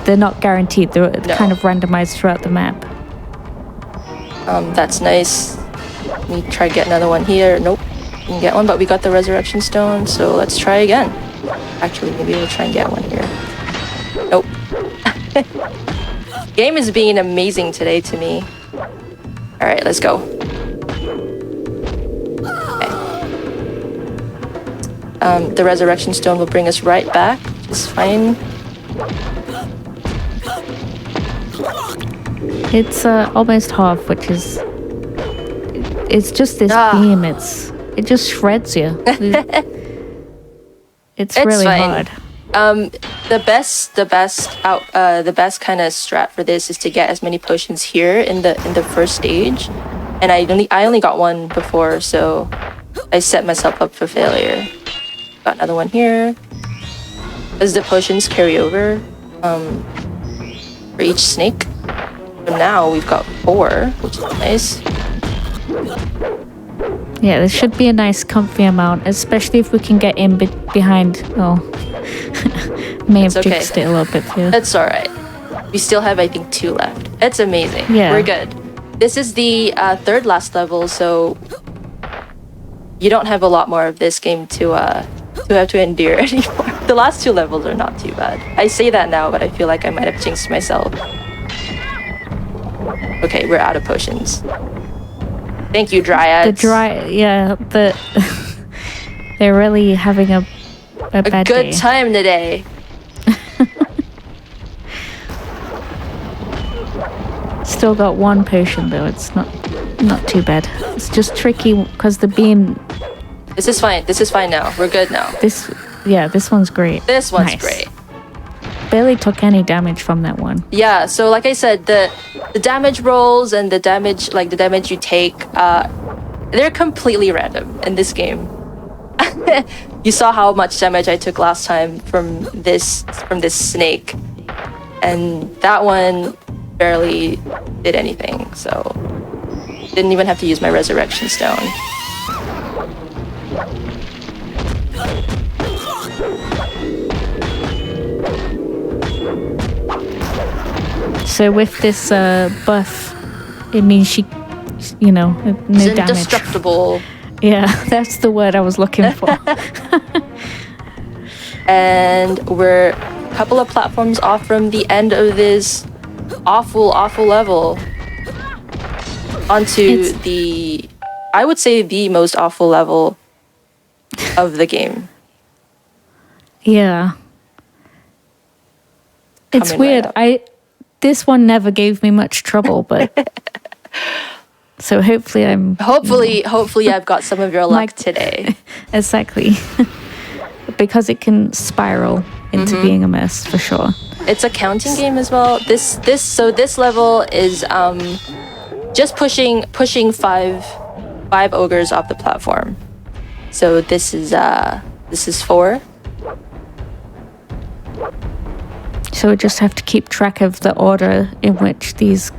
they're not guaranteed. They're kind of randomized throughout the map. That's nice. Let me try to get another one here. Nope, didn't get one, but we got the resurrection stone, so let's try again. Actually, maybe we'll try and get one here. Nope. Game is being amazing today to me. All right, let's go. Okay. The resurrection stone will bring us right back, which is fine. It's almost half, which is. It's just this beam. It just shreds you. It's really fine. hard. The best kind of strat for this is to get as many potions here in the first stage, and I only got one before, so I set myself up for failure. Got another one here. As the potions carry over for each snake. So now we've got 4, which is nice. Yeah, there should be a nice comfy amount, especially if we can get in behind. Oh, may have jinxed it a little bit too. That's all right. We still have, I think, 2 left. It's amazing. Yeah, we're good. This is the third last level, so you don't have a lot more of this game to have to endure anymore. The last 2 levels are not too bad. I say that now, but I feel like I might have jinxed myself. Okay, we're out of potions. Thank you, Dryads. They're really having a bad good day. Time today. Still got 1 potion though. It's not too bad. It's just tricky because the beam. This is fine. This is fine now. We're good now. This one's great. This one's great. Barely took any damage from that one. Yeah, so like I said, the damage rolls and the damage you take, they're completely random in this game. You saw how much damage I took last time from this snake, and that one barely did anything, so didn't even have to use my resurrection stone. So with this buff, it means she, no She's damage. Indestructible. Yeah, that's the word I was looking for. And we're a couple of platforms off from the end of this awful level. Onto I would say the most awful level of the game. Yeah. It's weird. This one never gave me much trouble, but so hopefully Hopefully I've got some of your luck today. Exactly. Because it can spiral into being a mess for sure. It's a counting game as well. This level is just pushing 5 ogres off the platform. So this is 4. So we just have to keep track of the order in which these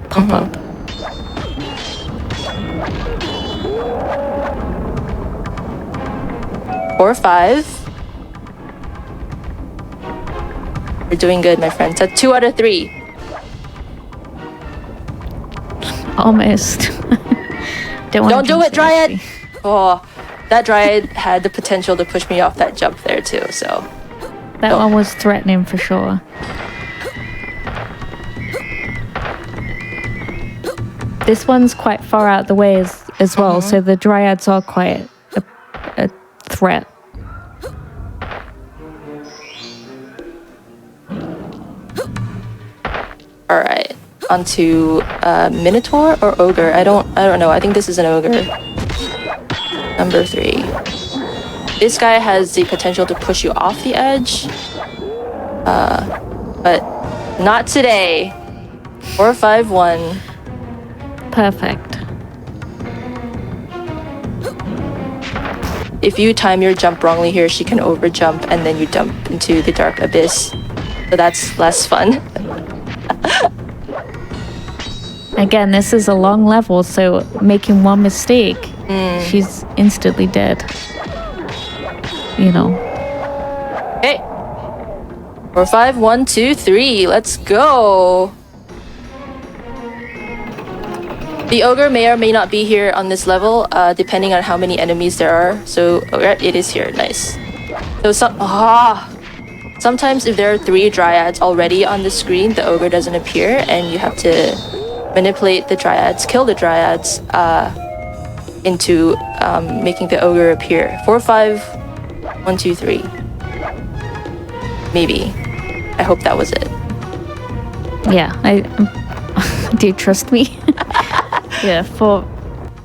pop up. Or 5. We're doing good, my friend. So 2 out of 3. Almost. Don't do it, Dryad! Oh, that Dryad had the potential to push me off that jump there too, so... That one was threatening for sure. This one's quite far out the way as well, so the Dryads are quite a threat. Alright, onto Minotaur or Ogre? I don't know. I think this is an Ogre. Number 3. This guy has the potential to push you off the edge. But not today. 4-5-1. Perfect. if you time your jump wrongly here, she can overjump and then you dump into the dark abyss. So that's less fun. Again, this is a long level, so making one mistake, she's instantly dead. You know. Okay. 4, 5, 1, 2, 3. Let's go. The ogre may or may not be here on this level, depending on how many enemies there are. So it is here. Nice. So sometimes if there are 3 dryads already on the screen, the ogre doesn't appear, and you have to manipulate the dryads, kill the dryads, into making the ogre appear. 4, 5, 1, 2, 3. Maybe. I hope that was it. Yeah, do you trust me? Yeah, 4.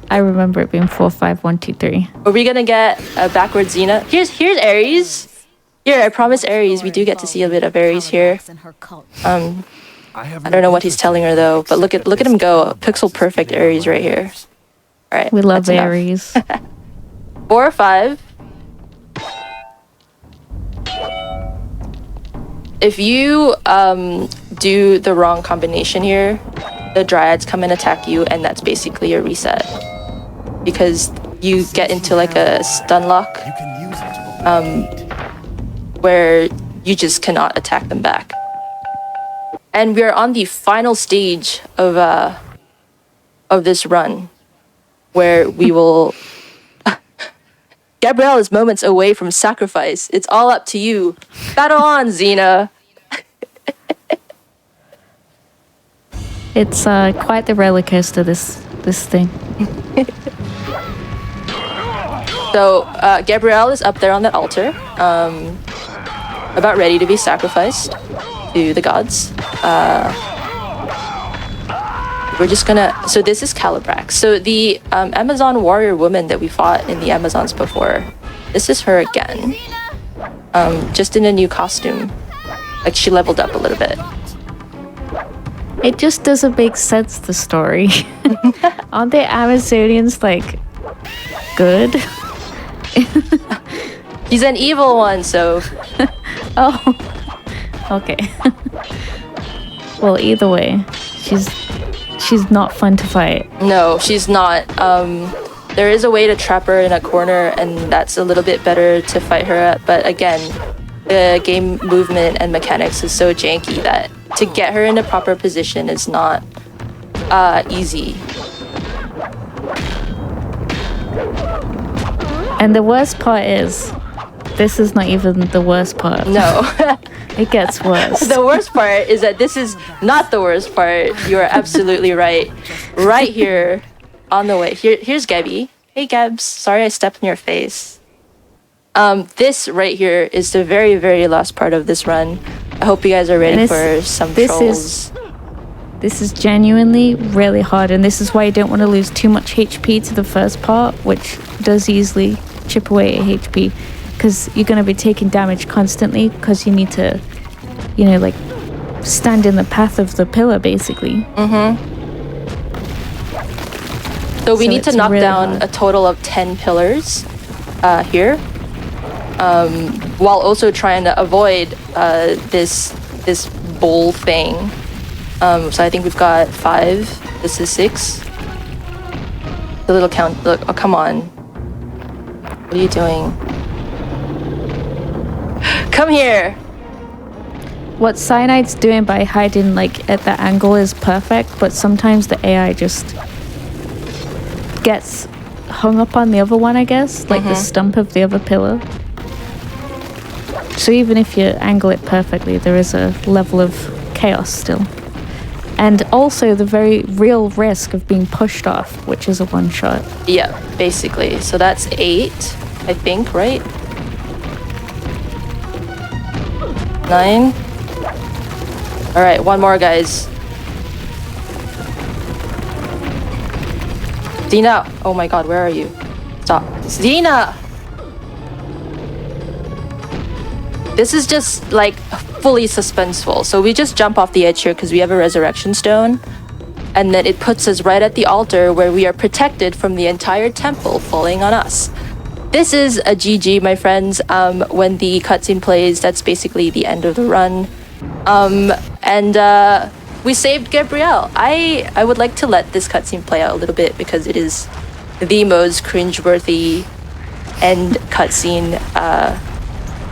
I remember it being 4, 5, 1, 2, 3. Are we gonna get a backward Xena? Here's Ares. Here, I promise Ares. We do get to see a bit of Ares here. I don't know what he's telling her though, but look at him go. Pixel perfect Ares right here. All right. We love that's Ares. 4 or 5. If you do the wrong combination here, the dryads come and attack you, and that's basically a reset. Because you get into like a stun lock where you just cannot attack them back. And we're on the final stage of this run, where we will... Gabrielle is moments away from sacrifice. It's all up to you. Battle on, Xena! It's quite the roller coaster, this thing. So, Gabrielle is up there on that altar, about ready to be sacrificed to the gods. We're just gonna... So this is Calibrax. So the Amazon warrior woman that we fought in the Amazons before, this is her again. Just in a new costume. Like, she leveled up a little bit. It just doesn't make sense, the story. Aren't the Amazonians, like, good? He's an evil one, so... Oh. Okay. Well, either way, she's not fun to fight. No, she's not. There is a way to trap her in a corner, and that's a little bit better to fight her at. But again, the game movement and mechanics is so janky that to get her in a proper position is not easy. And the worst part is, this is not even the worst part. No. It gets worse. The worst part is that this is not the worst part. You are absolutely right. Right here on the way. Here's Gabby. Hey, Gabs. Sorry I stepped in your face. This right here is the very, very last part of this run. I hope you guys are ready for some trolls. This is genuinely really hard, and this is why you don't want to lose too much HP to the first part, which does easily chip away at HP, because you're going to be taking damage constantly, because you need to, you know, like, stand in the path of the pillar, basically. So we need to knock really down hard. a total of 10 pillars here, while also trying to avoid this bowl thing. So I think we've got 5. This is 6. The little count. Look, oh, come on. What are you doing? Come here. What Cyanide's doing by hiding, like, at that angle is perfect, but sometimes the AI just gets hung up on the other one, I guess, like the stump of the other pillar. So even if you angle it perfectly, there is a level of chaos still. And also the very real risk of being pushed off, which is a one-shot. Yeah, basically. So that's 8, I think, right? 9. All right, one more, guys. Xena! Oh my god, where are you? Stop. Xena! This is just, like, fully suspenseful. So we just jump off the edge here because we have a resurrection stone. And then it puts us right at the altar where we are protected from the entire temple falling on us. this is a GG, my friends. When the cutscene plays, that's basically the end of the run. And we saved Gabrielle. I would like to let this cutscene play out a little bit because it is the most cringeworthy end cutscene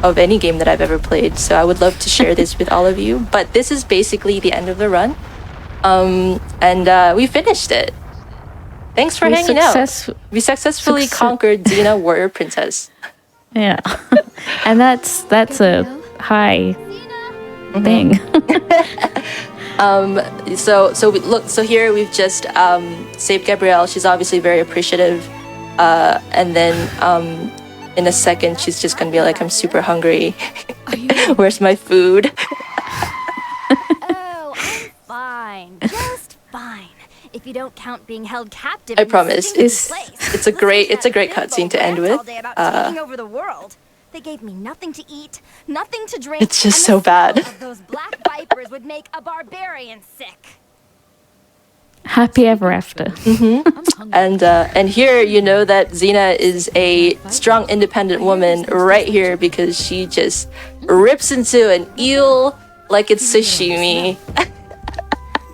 of any game that I've ever played. So I would love to share this with all of you. But this is basically the end of the run. And we finished it. Thanks for hanging out. We successfully conquered Xena, Warrior Princess. Yeah. And that's a high thing. So here we've just saved Gabrielle. She's obviously very appreciative. And then in a second she's just gonna be like, I'm super hungry. Where's my food? Oh, I'm fine. Just fine. If you don't count being held captive. I promise. It's a great cutscene to end with. Taking over the world. They gave me nothing to eat, nothing to drink. It's just so bad. Of those black vipers would make a barbarian sick. Happy ever after. And here you know that Xena is a strong, independent woman right here because she just rips into an eel like it's sashimi.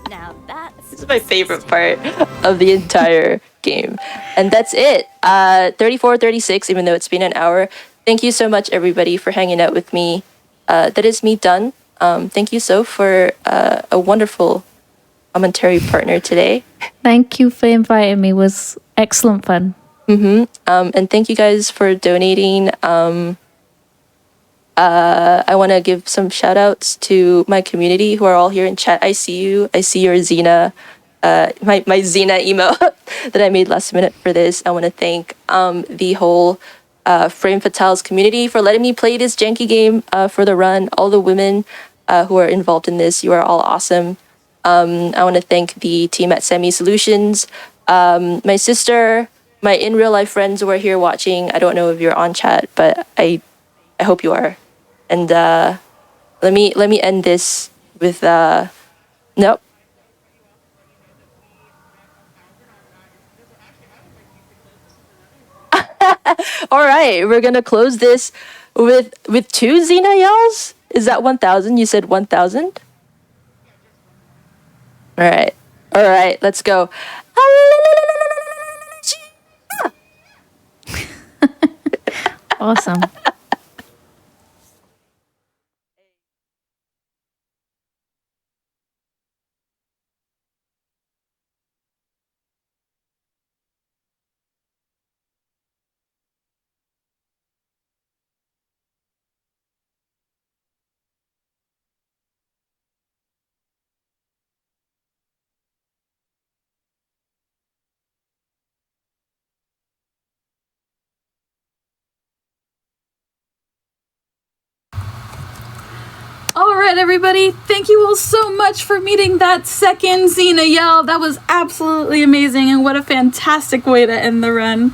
Now This is my favorite part of the entire game. And that's it. 34:36, even though it's been an hour. Thank you so much, everybody, for hanging out with me. That is me done. Thank you, Soph, for a wonderful commentary partner today. Thank you for inviting me. It was excellent fun. And thank you guys for donating. I want to give some shout outs to my community who are all here in chat. I see you. I see your Xena, my Xena emo that I made last minute for this. I want to thank the whole Frame Fatale's community for letting me play this janky game for the run. All the women who are involved in this, you are all awesome. I want to thank the team at Semi Solutions, my sister, my in real life friends who are here watching. I don't know if you're on chat, but I hope you are. And let me end this with nope. All right, we're gonna close this with two Xena yells. Is that 1,000? You said 1,000. All right, let's go. Awesome. All right, everybody. Thank you all so much for meeting that second Xena yell. That was absolutely amazing, and what a fantastic way to end the run.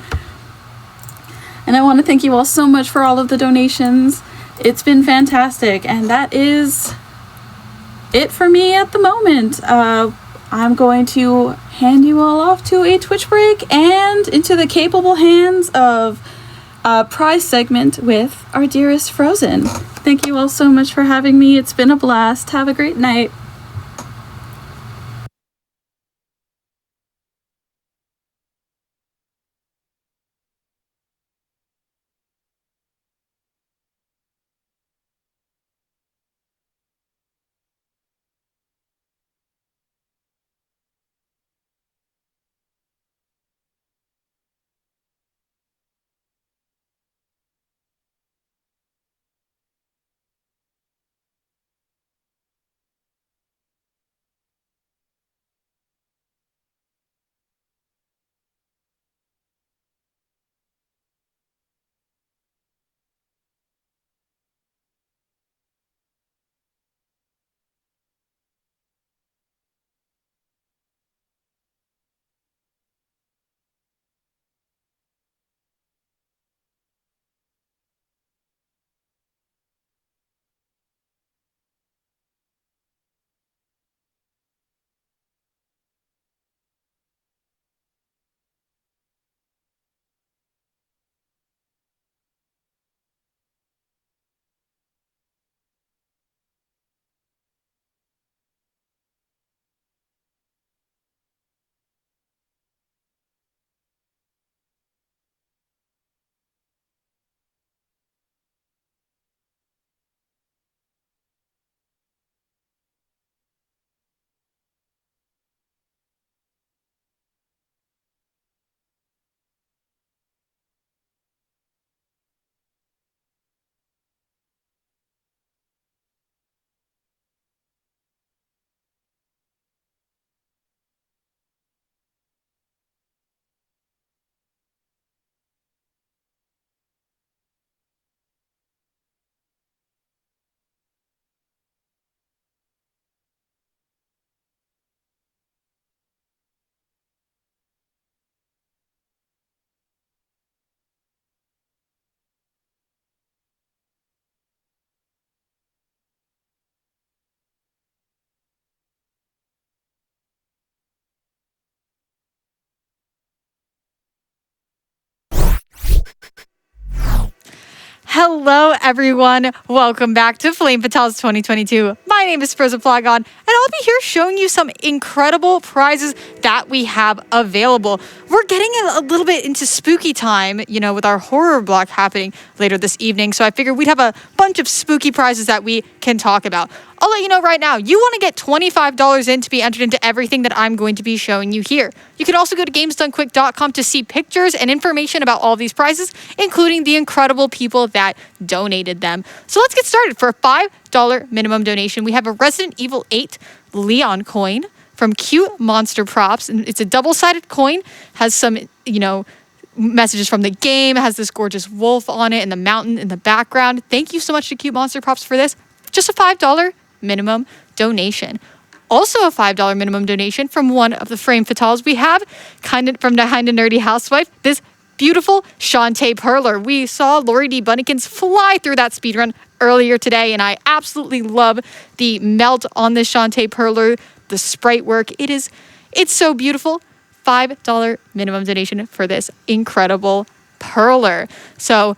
And I want to thank you all so much for all of the donations. It's been fantastic, and that is it for me at the moment. I'm going to hand you all off to a Twitch break and into the capable hands of a prize segment with our dearest Frozen. Thank you all so much for having me. It's been a blast. Have a great night. Hello, everyone. Welcome back to Flame Fatales 2022. My name is Frozen Flagon, and I'll be here showing you some incredible prizes that we have available. We're getting a little bit into spooky time, with our horror block happening later this evening, so I figured we'd have a bunch of spooky prizes that we can talk about. I'll let you know right now, you want to get $25 in to be entered into everything that I'm going to be showing you here. You can also go to gamesdonequick.com to see pictures and information about all these prizes, including the incredible people that donated them. So let's get started. For a $5 minimum donation, we have a Resident Evil 8 Leon coin from Cute Monster Props. And it's a double-sided coin, has some, messages from the game, has this gorgeous wolf on it and the mountain in the background. Thank you so much to Cute Monster Props for this. Just a $5 minimum donation. Also a $5 minimum donation from one of the Frame Fatales. We have from the Kinda Nerdy Housewife, this beautiful Shantae Perler. We saw Lori D. Bunnykins fly through that speedrun earlier today, and I absolutely love the melt on this Shantae Perler, the sprite work. It's so beautiful. $5 minimum donation for this incredible Perler. So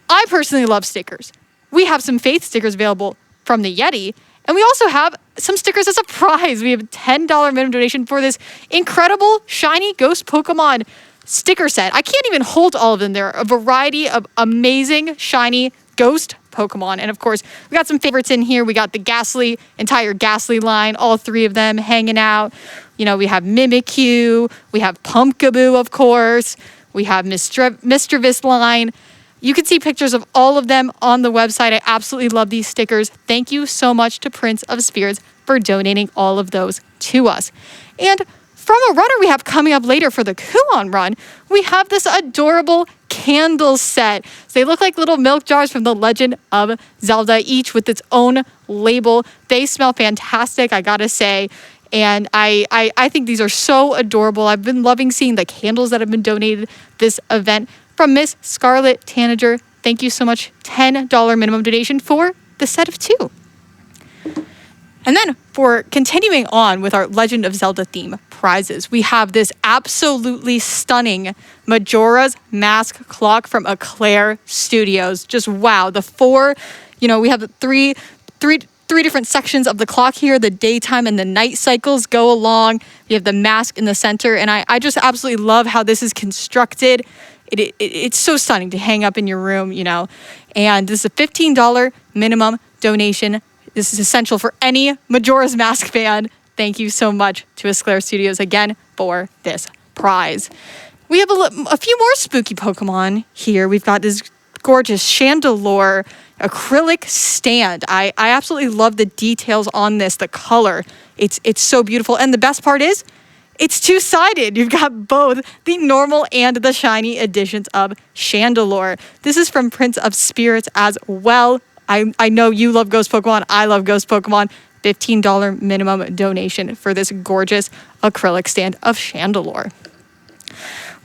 I personally love stickers. We have some Faith stickers available from the Yeti, and we also have some stickers as a prize. We have a $10 minimum donation for this incredible shiny ghost Pokemon sticker set. I can't even hold all of them. There are a variety of amazing shiny ghost Pokemon. And of course, we got some favorites in here. We got the entire Ghastly line, all three of them hanging out. We have Mimikyu, we have Pumpkaboo, of course. We have Mischievous line. You can see pictures of all of them on the website. I absolutely love these stickers. Thank you so much to Prince of Spirits for donating all of those to us. And from a runner we have coming up later for the Kuon run, we have this adorable candle set. So they look like little milk jars from The Legend of Zelda, each with its own label. They smell fantastic, I gotta say. And I think these are so adorable. I've been loving seeing the candles that have been donated this event. From Miss Scarlett Tanager, thank you so much. $10 minimum donation for the set of 2. And then for continuing on with our Legend of Zelda theme prizes, we have this absolutely stunning Majora's Mask clock from Eclair Studios. Just wow. The 4, we have the three different sections of the clock here. The daytime and the night cycles go along. We have the mask in the center. And I just absolutely love how this is constructed. It's so stunning to hang up in your room, And this is a $15 minimum donation. This is essential for any Majora's Mask fan. Thank you so much to Eclair Studios again for this prize. We have a few more spooky Pokemon here. We've got this gorgeous Chandelure acrylic stand. I absolutely love the details on this, the color. It's so beautiful. And the best part is, it's two-sided. You've got both the normal and the shiny editions of Chandelure. This is from Prince of Spirits as well. I know you love Ghost Pokemon. I love Ghost Pokemon. $15 minimum donation for this gorgeous acrylic stand of Chandelure.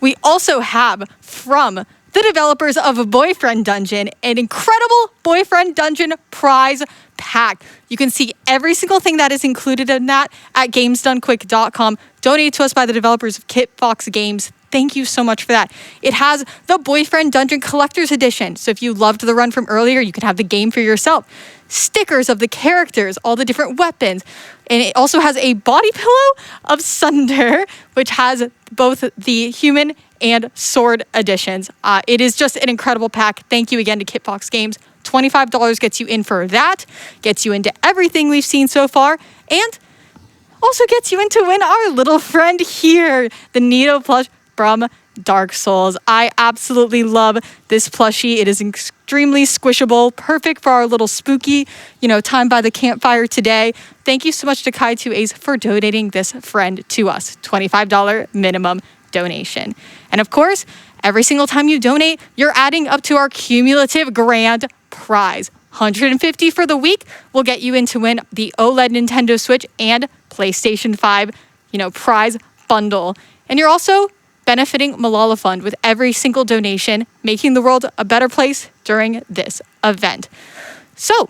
We also have from the developers of Boyfriend Dungeon an incredible Boyfriend Dungeon prize pack. You can see every single thing that is included in that at gamesdonequick.com. Donated to us by the developers of Kit Fox Games. Thank you so much for that. It has the Boyfriend Dungeon Collector's Edition. So if you loved the run from earlier, you can have the game for yourself. Stickers of the characters, all the different weapons. And it also has a body pillow of Sunder, which has both the human and sword editions. It is just an incredible pack. Thank you again to Kit Fox Games. $25 gets you in for that, gets you into everything we've seen so far, and also gets you in to win our little friend here, the Nito plush from Dark Souls. I absolutely love this plushie. It is extremely squishable, perfect for our little spooky, time by the campfire today. Thank you so much to Kai2A's for donating this friend to us. $25 minimum donation. And of course, every single time you donate, you're adding up to our cumulative grand prize. $150 for the week will get you in to win the OLED Nintendo Switch and PlayStation 5, prize bundle. And you're also benefiting Malala Fund with every single donation, making the world a better place during this event. So,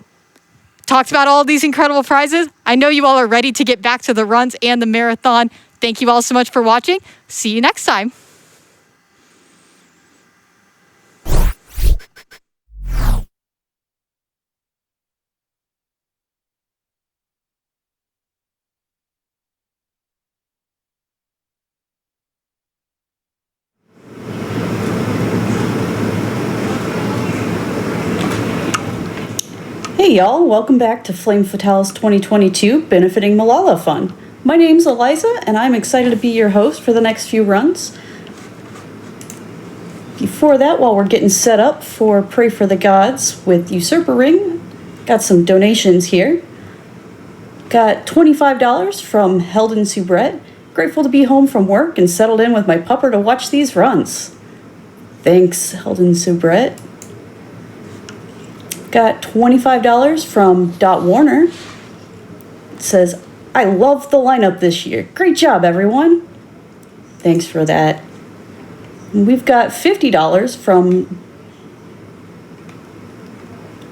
talked about all of these incredible prizes. I know you all are ready to get back to the runs and the marathon. Thank you all so much for watching. See you next time. Hey y'all, welcome back to Flame Fatale's 2022 Benefiting Malala Fund. My name's Eliza, and I'm excited to be your host for the next few runs. Before that, while we're getting set up for Pray for the Gods with Usurper Ring, got some donations here. Got $25 from Heldon Soubrette. Grateful to be home from work and settled in with my pupper to watch these runs. Thanks, Heldon Soubrette. Got $25 from Dot Warner. It says, I love the lineup this year. Great job, everyone. Thanks for that. And we've got $50 from...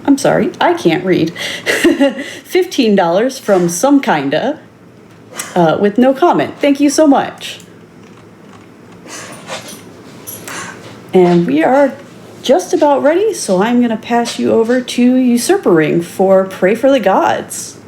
I'm sorry, I can't read. $15 from Some Kinda with no comment. Thank you so much. And we are just about ready, so I'm going to pass you over to Usurper Ring for Pray for the Gods.